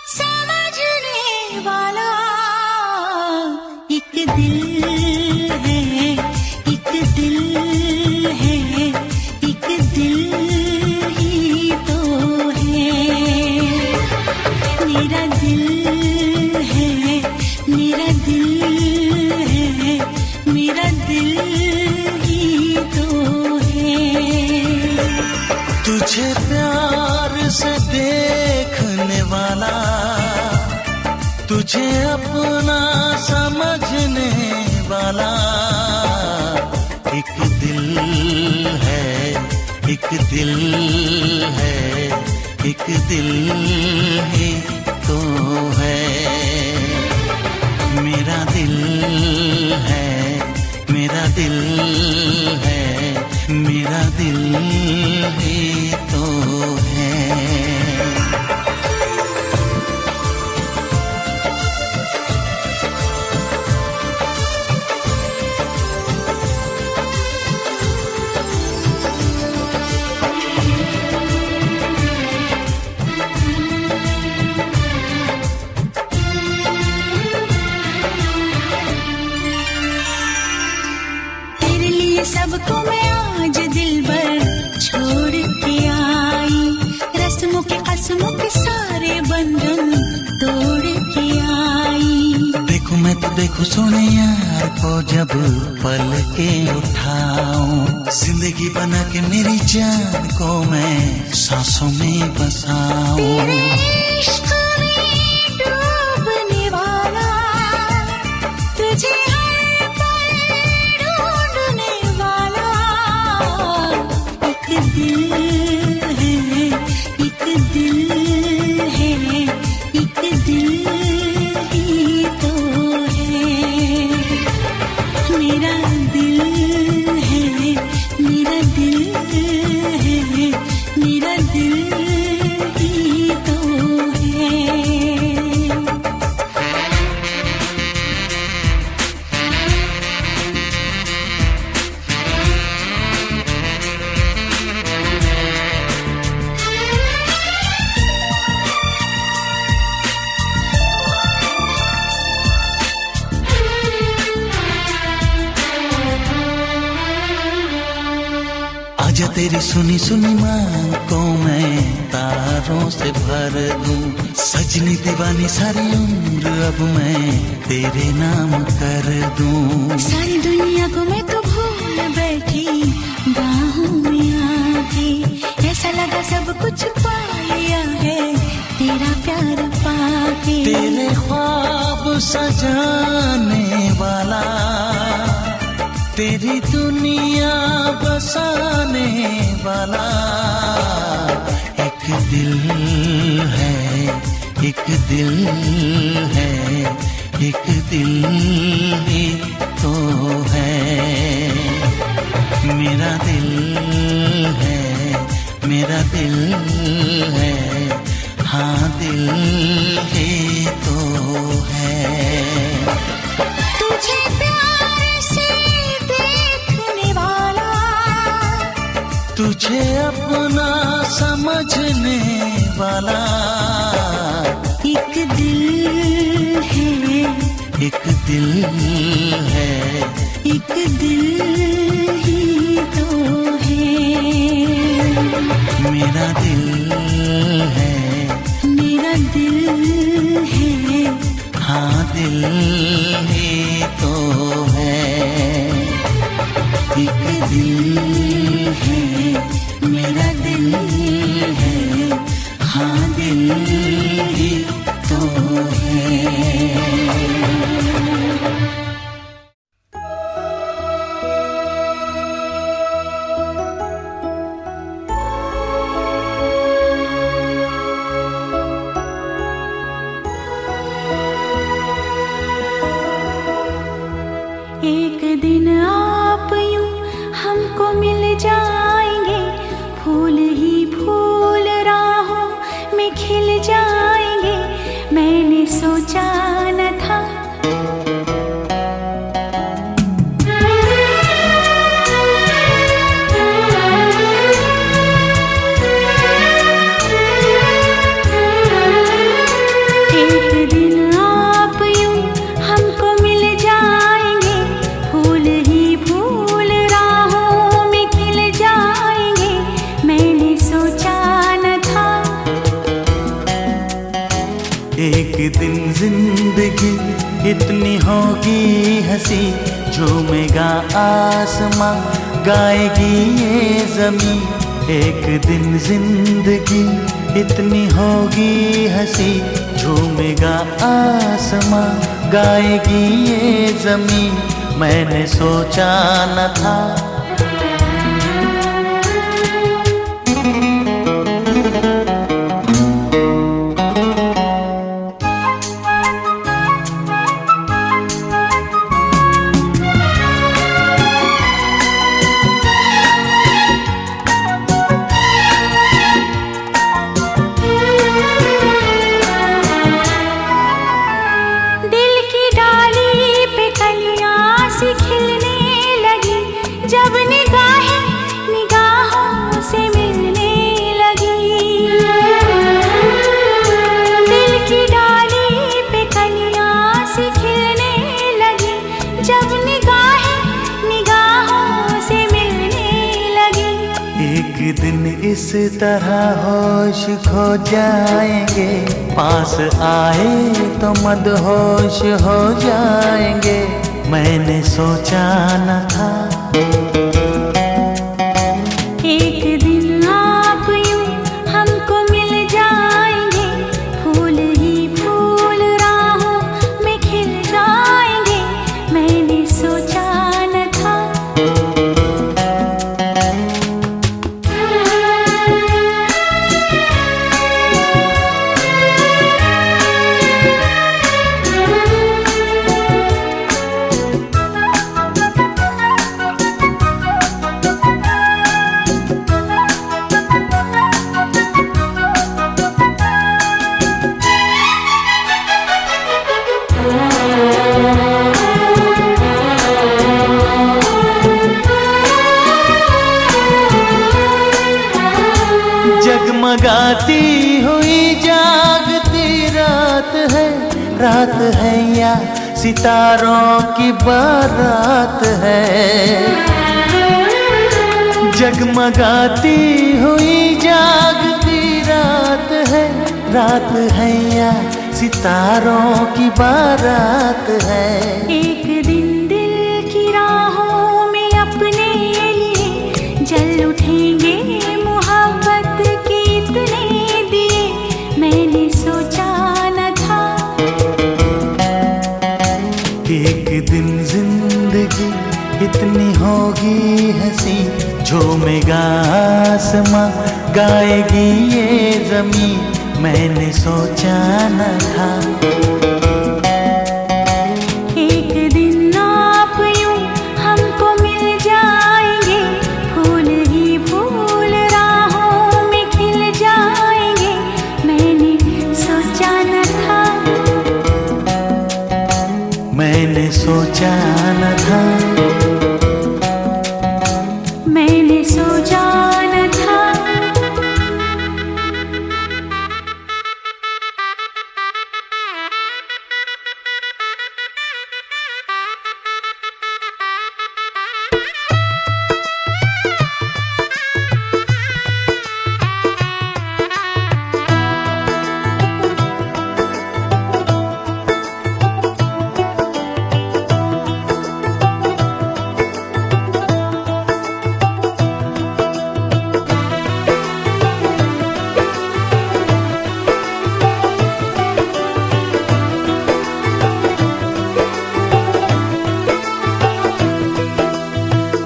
समझने वाला एक दिल है, एक दिल है, एक दिल ही तो है। मेरा दिल है, मेरा दिल है, मेरा दिल ही तो है। तुझे प्यार से देखने वाला, तुझे अपना समझने वाला एक दिल है, एक दिल है, एक दिल ही तो है। मेरा दिल है, मेरा दिल है, मेरा दिल ही तो है। सबको मैं आज दिल भर छोड़ के आई, रस्मों के कसमों के सारे बंधन तोड़ के आई। देखो मैं तो देखो सोने यार को जब पल के उठाऊं, जिंदगी बना के मेरी जान को मैं सांसों में बसाऊं। तेरे इश्क में डूबने वाला, तुझे हर पल ढूंढने वाला एक दिल है, एक दिल है, एक दिल ही तो है। मेरा दिल है, मेरा दिल है, मेरा दिल ही तो है। आजा तेरी सुनी सुनी मांग को मैं तारों से भर दूं, सजनी दीवानी सारी उम्र अब मैं तेरे नाम कर दूं। सारी दुनिया को मैं तो भूल बैठी बाहों में आके, ऐसा लगा सब कुछ पा लिया है तेरा प्यार पाके। तेरे ख्वाब सजाने वाला, तेरी दुनिया बसाने वाला एक दिल है, एक दिल है, एक दिल ही तो है। मेरा दिल है, मेरा दिल है, हाँ दिल ही तो है। तुझे प्यार से देखने वाला, तुझे अपना समझने वाला एक दिल है, एक दिल है, एक दिल ही तो है। मेरा दिल है, मेरा दिल है, हाँ दिल ही तो है। एक दिल है, मेरा दिल है, हाँ दिल ही तो है। एक दिन आप यूं हमको मिल जाएंगे, फूल ही फूल राहों में खिल जाएंगे। मैंने सोचा एक दिन जिंदगी इतनी होगी हंसी, झूमेगा आसमां, गाएगी ये ज़मीं। एक दिन जिंदगी इतनी होगी हंसी, झूमेगा आसमां, गाएगी ये ज़मीं। मैंने सोचा न था जब निगाहें निगाहों से मिलने लगी। दिल की डाली पे कलियां सी खिलने लगी, जब निगाहें निगाहों से मिलने लगी। एक दिन इस तरह होश खो जाएंगे, पास आए तो मदहोश हो जाएंगे। मैंने सोचा न था एक दिन आप यूं हमको मिल जाएंगे, फूल ही फूल राहों में खिल जाएंगे। मैंने सोचा न था जगमगाती हुई जागती रात है या सितारों की बारात है। जगमगाती हुई जागती रात है या सितारों की बारात है। एक दिन दिल की राहों में अपने लिए जल उठेंगे, मोहब्बत के इतने दिए मैंने सोचा न था। एक दिन जिंदगी इतनी होगी हंसी, झूमेगा आसमां, गाएगी ये ज़मीं। मैंने सोचा न था एक दिन आप यूं हमको मिल जाएंगे, फूल ही फूल राहों में खिल जाएंगे। मैंने सोचा न था मैंने सोचा न था मैंने सोचा न था।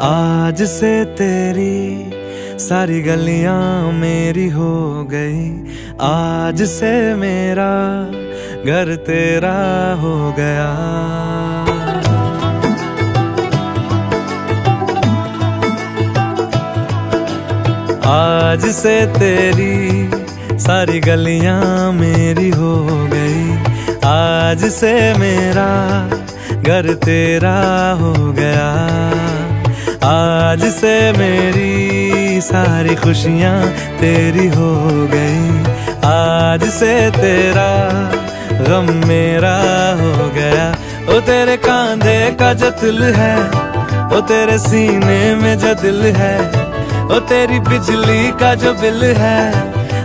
आज से तेरी सारी गलियां मेरी हो गई, आज से मेरा घर तेरा हो गया। आज से तेरी सारी गलियां मेरी हो गई, आज से मेरा घर तेरा हो गया। आज से मेरी सारी खुशियां तेरी हो गई, आज से तेरा गम मेरा हो गया। ओ तेरे कांधे का जो दिल है, ओ तेरे सीने में जो दिल है, ओ तेरी बिजली का जो बिल है,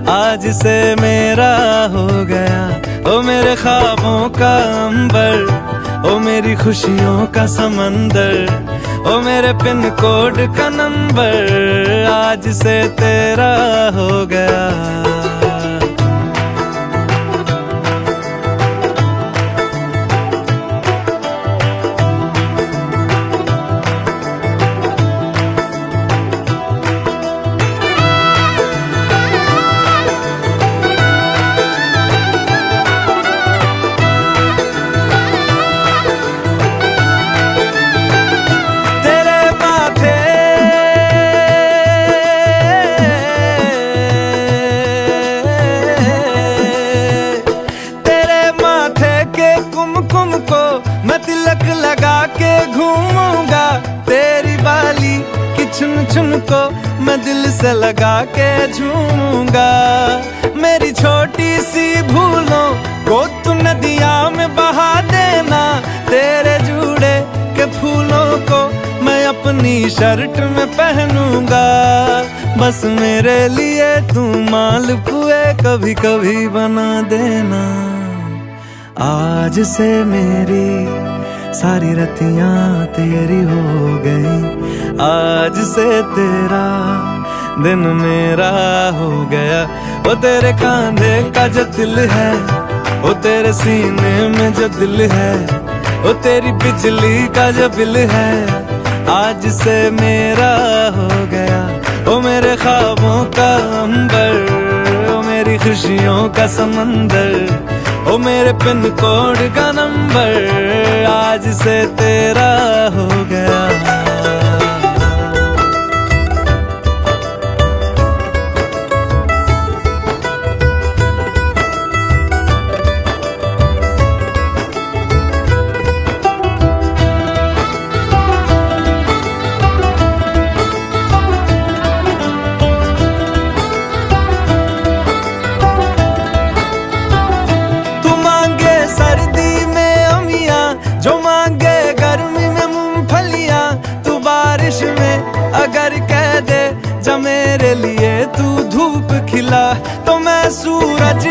आज से मेरा हो गया। ओ मेरे ख्वाबों का अंबर, ओ मेरी खुशियों का समंदर, ओ मेरे पिन कोड का नंबर, आज से तेरा हो गया। तिलक लगा के घूमूंगा, तेरी बाली की चुन चुन को मैं दिल से लगा के झूमूंगा। मेरी छोटी सी भूलों को तू नदिया में बहा देना, तेरे जूड़े के फूलों को मैं अपनी शर्ट में पहनूंगा। बस मेरे लिए तू मालपुए कभी कभी बना देना। आज से मेरी सारी रतियां तेरी हो गई, आज से तेरा दिन मेरा हो गया। वो तेरे कांधे का जो दिल है, वो तेरे सीने में जो दिल है, वो तेरी बिजली का जो बिल है, आज से मेरा हो गया। वो मेरे ख्वाबों का अंबर, वो मेरी खुशियों का समंदर, ओ मेरे पिन कोड का नंबर, आज से तेरा हो गया। जो मांगे गर्मी में मूंगफलियां, तू बारिश में अगर कह दे जा मेरे लिए तू धूप खिला, तो मैं सूरज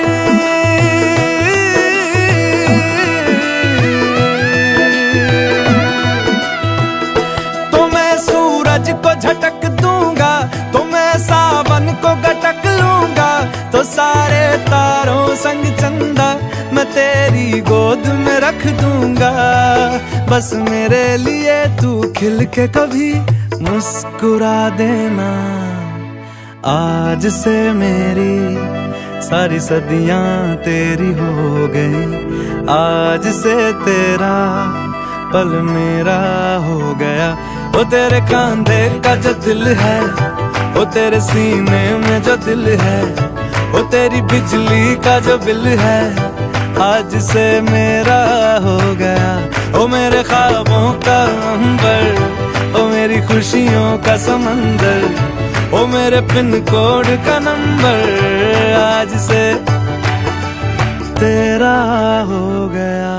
को झटक दूंगा, तो मैं सावन को गटक लूंगा। तो सारे तारों संग चंदा मैं तेरी गोद में रख दूंगा। बस मेरे लिए तू खिल के कभी मुस्कुरा देना। आज से मेरी सारी सदियां तेरी हो गई, आज से तेरा पल मेरा हो गया। वो तेरे कांधे का जो दिल है, वो तेरे सीने में जो दिल है, वो तेरी बिजली का जो बिल है, आज से मेरा हो गया। ओ मेरे ख्वाबों का अंबर, ओ मेरी खुशियों का समंदर, ओ मेरे पिन कोड का नंबर, आज से तेरा हो गया।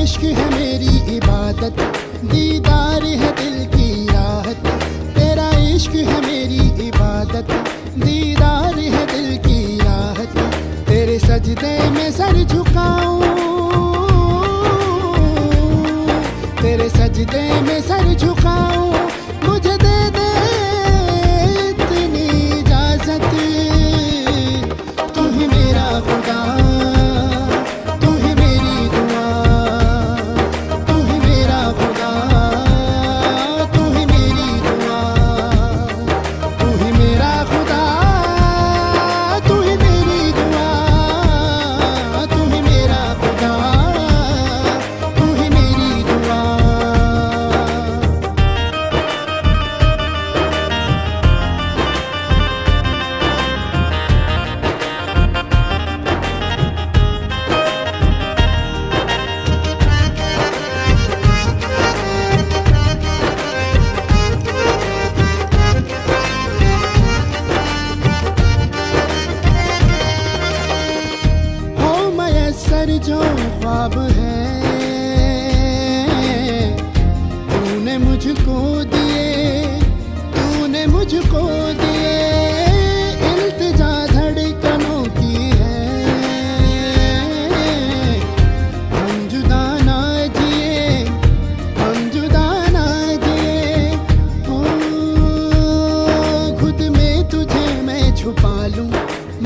इश्क है मेरी इबादत, दीदार है दिल की राहत। तेरा इश्क है मेरी इबादत, दीदार है दिल की राहत। तेरे सजदे में सर झुकाऊं, तेरे सजदे में सर झुकाऊं, मुझे दे दे इतनी इजाजत। तू ही मेरा खुदा,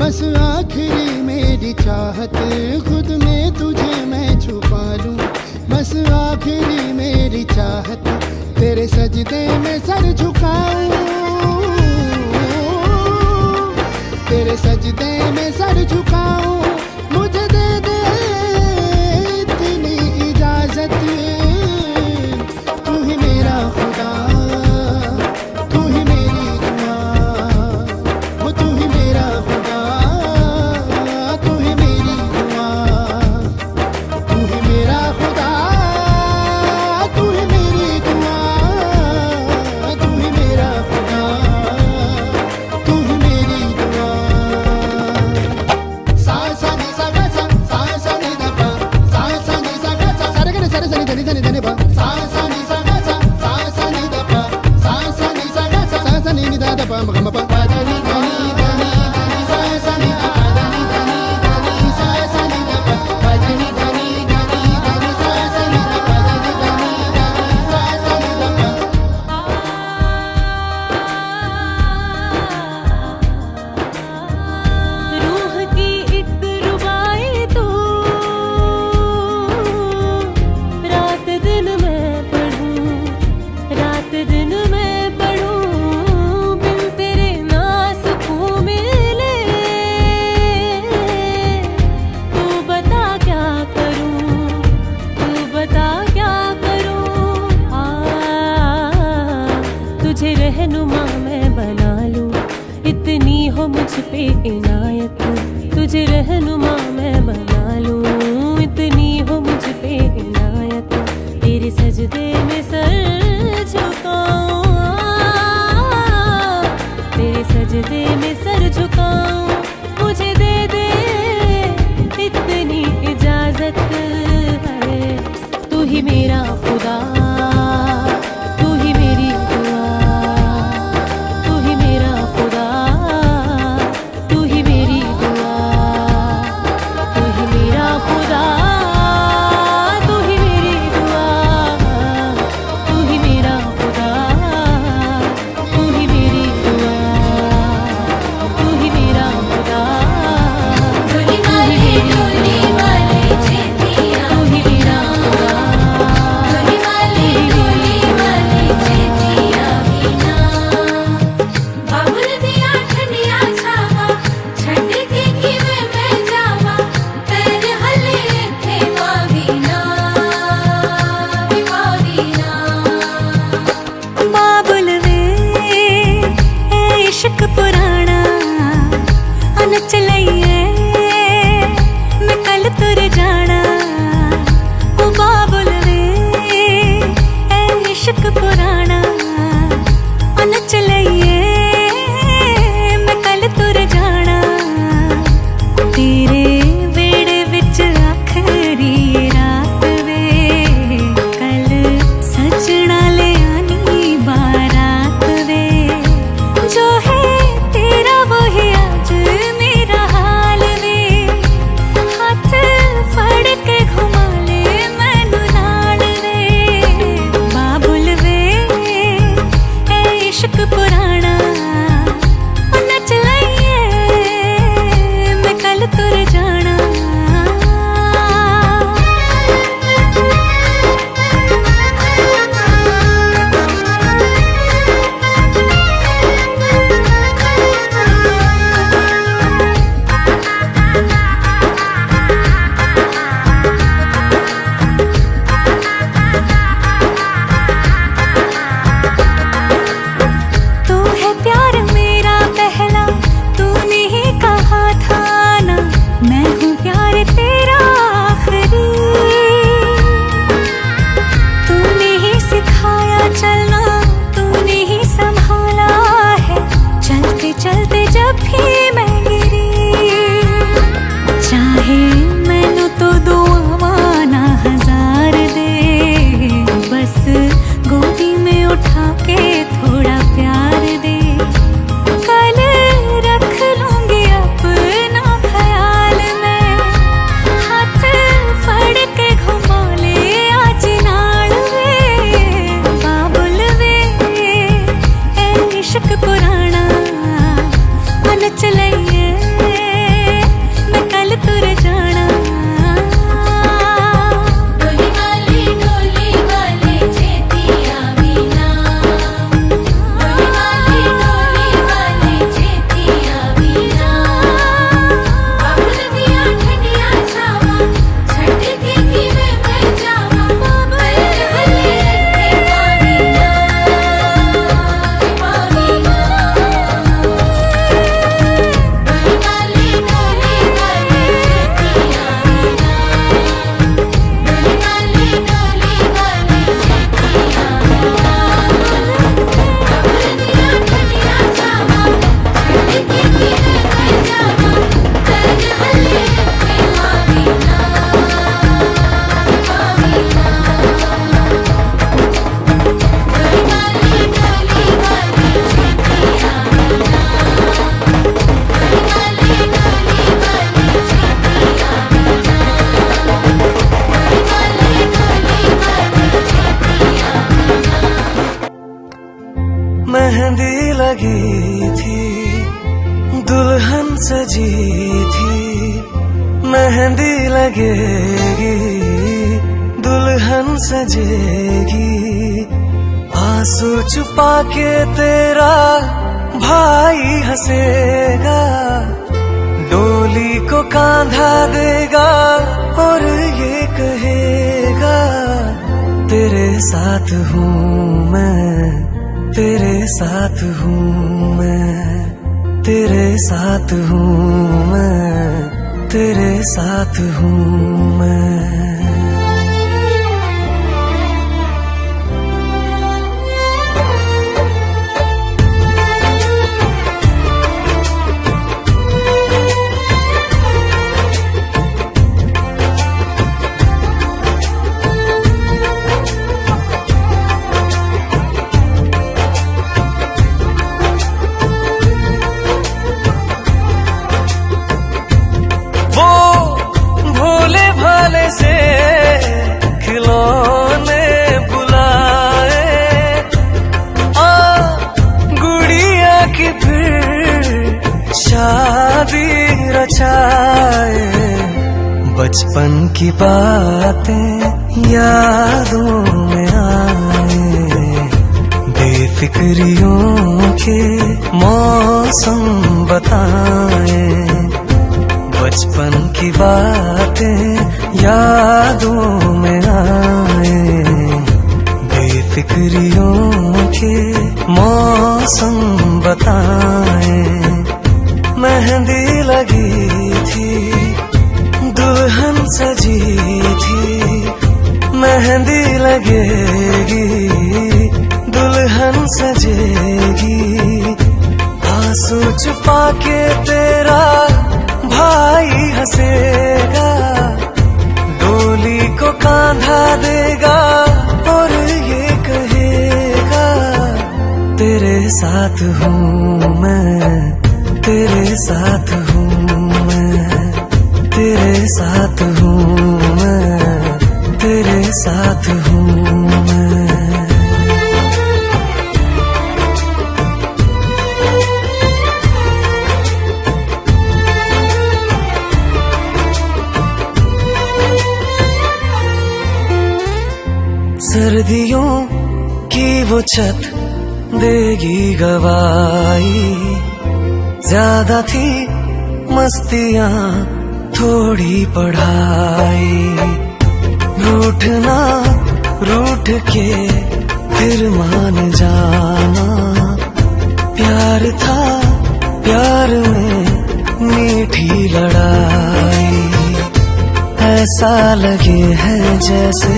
बस आखिरी मेरी चाहत खुद में तुझे मैं छुपा लूं, बस आखिरी मेरी चाहत तेरे सजदे में सर झुकाऊं, तेरे सजदे में सर झुकाऊं। मुझे दे दे इतनी इजाजत, तू ही मेरा खुदा, तू ही मेरी दुआ, वो तू ही मेरा खुदा, तू ही मेरी दुआ, तू ही मेरा खुदा, तू ही मेरी दुआ, तू ही मेरा खुदा, तू ही मेरी दुआ। सा सा नि सा गा सा, सा सा नि धा पा, सा सा नि सा गा सा, सा रे गा रे सा रे सा नि धा नि धा नि धा नि पा, सा सा नि सा गा सा, सा सा नि धा पा, सा सा नि सा गा सा, सा सा नि नि धा धा पा, म ग म पा, पा धा नि धा नि धा नि धा नि, सा सा नि धा पा धा नि धा नि धा नि, सा सा नि धा पा, पा धा नि धा नि धा नि धा नि, सा सा नि धा पा धा नि धा नि धा नि, सा सा नि धा पा। रूह की एक रुबाई तू, रात दिन मैं पढ़ूं, रात दिन मैं पढ़ूं, बिन तेरे ना सुकून मिले, तू बता क्या करूं, तू बता क्या करूं। तुझे रहनुमा मैं बना लूं, इतनी हो मुझ पे इनायत, तुझे रहनुमा मैं बना लूं, इतनी हो मुझ पे इनायत, तेरे सजदे में सर झुकाऊं, तेरे सजदे में सर झुकाऊं। मुझे दे दे इतनी इजाजत है, तू ही मेरा खुदा, तू ही मेरी दुआ, तू ही मेरा खुदा, तू ही मेरी दुआ, तू ही मेरा खुदा, तू ही मेरी दुआ, तू ही मेरा खुदा, तू ही मेरी दुआ, तू ही मेरा खुदा, डोली वाली चेतिया, तू ही मेरा खुदा, डोली वाली चेतिया बिना, बाबुल दिया ठंडिया छावा, छंड के किवे मैं जावा, पैर हले थे मावीना, मावीना। बाबुल वे ए इश्क पुराना, अन चलइए मैं कल तुर जाना, ओ बाबुल वे ए इश्क पुराना, अन चलइए मैं कल तुर जाना, तेरे वेड़े विच आखरी रात वे, कल सजना ले आनी बारात वे, जो है तेरा वही आज मेरा हाल वे, हाथ फड़ के घुमा ले मैनू नाल वे, बाबुल वे ए इश्क पुराना, ओ नच लइए मैं कल तुर जाना। तू है प्यार मेरा पहला, तूने ही कहा था ना, मैं हूँ प्यार तेरा आखिरी, तूने ही सिखाया चलना, तूने ही संभाला है, चलते चलते जब भी मैं गिरी, चाहे मैनू तो दुआवा ना हजार दे, बस गोदी में उठा के थोड़ा प्यार दे, कल रख लूंगी अपना ख्याल में, हाथ फड़ के घुमा ले आज नाल वे, बाबुल वे ए इश्क पुराना, मन चलइए मेहंदी लगी थी, दुल्हन सजी थी, मेहंदी लगेगी, दुल्हन सजेगी। आंसू छुपा के तेरा भाई हंसेगा, डोली को कांधा देगा और ये कहेगा तेरे साथ हूँ मैं, तेरे साथ हूँ मैं, तेरे साथ हूँ मैं, तेरे साथ हूँ मैं। से खिलौने बुलाए, गुड़िया की फिर शादी रचाए। बचपन की बातें यादों में आए, बेफिक्रियों के मौसम बताए। बचपन की बातें यादों में आए, बेफिक्रियों के मौसम बताए। मेहंदी लगी थी, दुल्हन सजी थी, मेहंदी लगेगी, दुल्हन सजेगी। आंसू छुपा के तेरा भाई हंसेगा, डोली को कांधा देगा और ये कहेगा तेरे साथ हूँ मैं, तेरे साथ हूँ मैं, तेरे साथ हूँ मैं, तेरे साथ हूँ मैं। सर्दियों की वो छत देगी गवाही, ज्यादा थी मस्तियाँ थोड़ी पढ़ाई। रूठना रूठ के फिर मान जाना, प्यार था प्यार में मीठी लड़ाई। ऐसा लगे है जैसे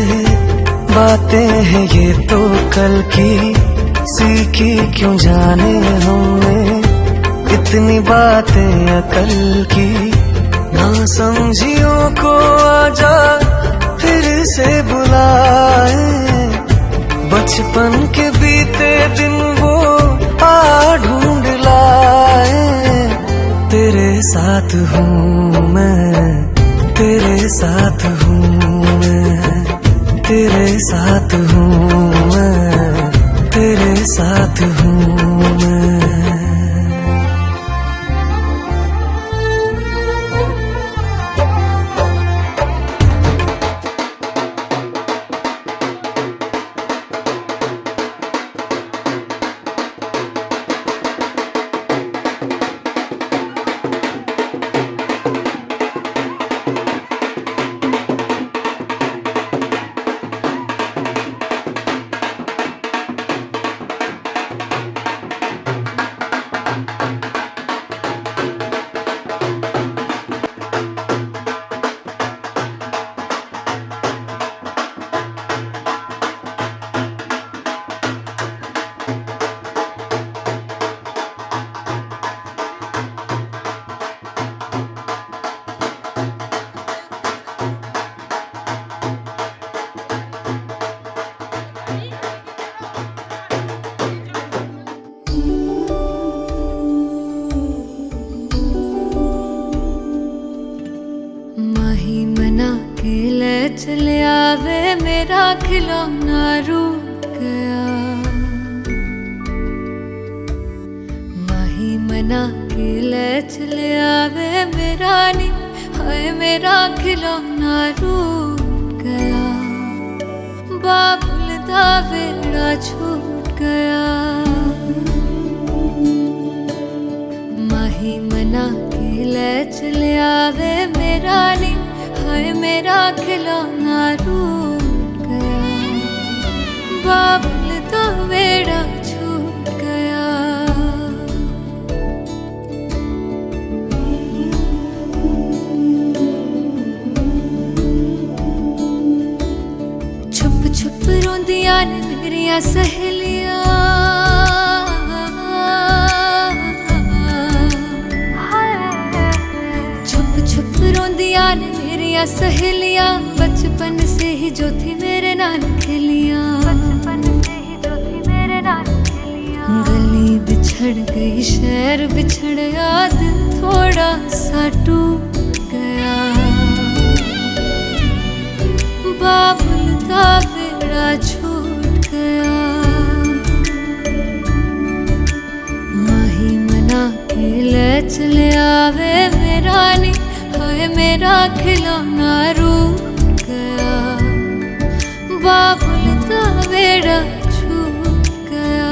बातें हैं ये तो कल की, सीखी क्यों जाने हमने इतनी बातें अकल की। ना समझियों को आजा फिर से बुलाए, बचपन के बीते दिन वो आ ढूंढ लाए। तेरे साथ हूँ मैं, तेरे साथ हूँ मैं, तेरे साथ हूँ मैं, तेरे साथ हूँ मैं। चले आवे मेरा खिलौना रूठ गया, मना के ले चले आवे मेरा नी, हाय मेरा खिलौना रूठ गया, बाबुल दा वेड़ा छूट गया। माही मना के ले चले आवे मेरा नी, हाय मेरा खिलौना रूठ गया, बाबुल दा वेड़ा छूट गया। छुप छुप रोंदियां ने मेरिया सहेलियां, छुप छुप रोंदियां ने मेरिया सहेलियां, बचपन से ही जो थी मेरे नाल खेलियां, गली बिछड़ गई शहर बिछड़ गया, दिल थोड़ा सा टूट गया, बाबुल दा वेड़ा छूट गया। माही मना के ले चले आवे मेरा नी, हाय मेरा खिलौना रूठ गया, बाबुल दा वेड़ा छूट गया।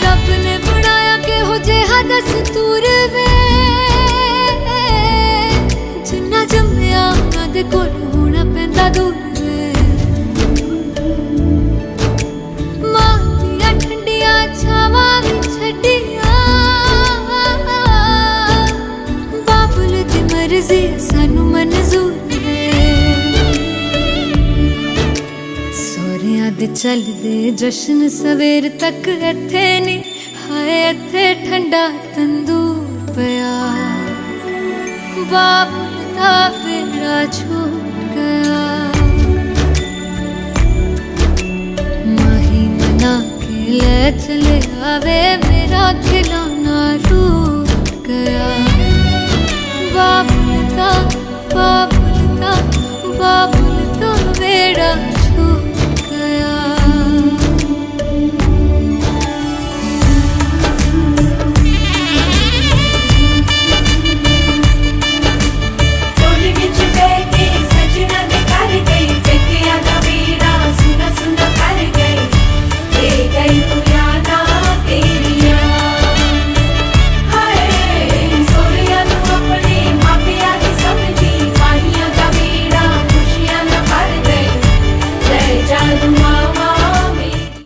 रब ने बनाया के हो जेहा दस्तूर वे, जिन्ना जम्मिया उन्हां दे कोल होना पैंदा दूर वे। मां दियां ठंडियां छावां भी छड्डियां, बाबुल दी मर्जी सानू मंजूर वे। सोहरियां दे चलदे जश्न सवेर तक इत्थे नी, हाय इत्थे ठंडा तंदूर पिया, बाबुल दा वेड़ा छूट गया। माही मना के ले चले आवे मेरा खिलौना रूठ गया,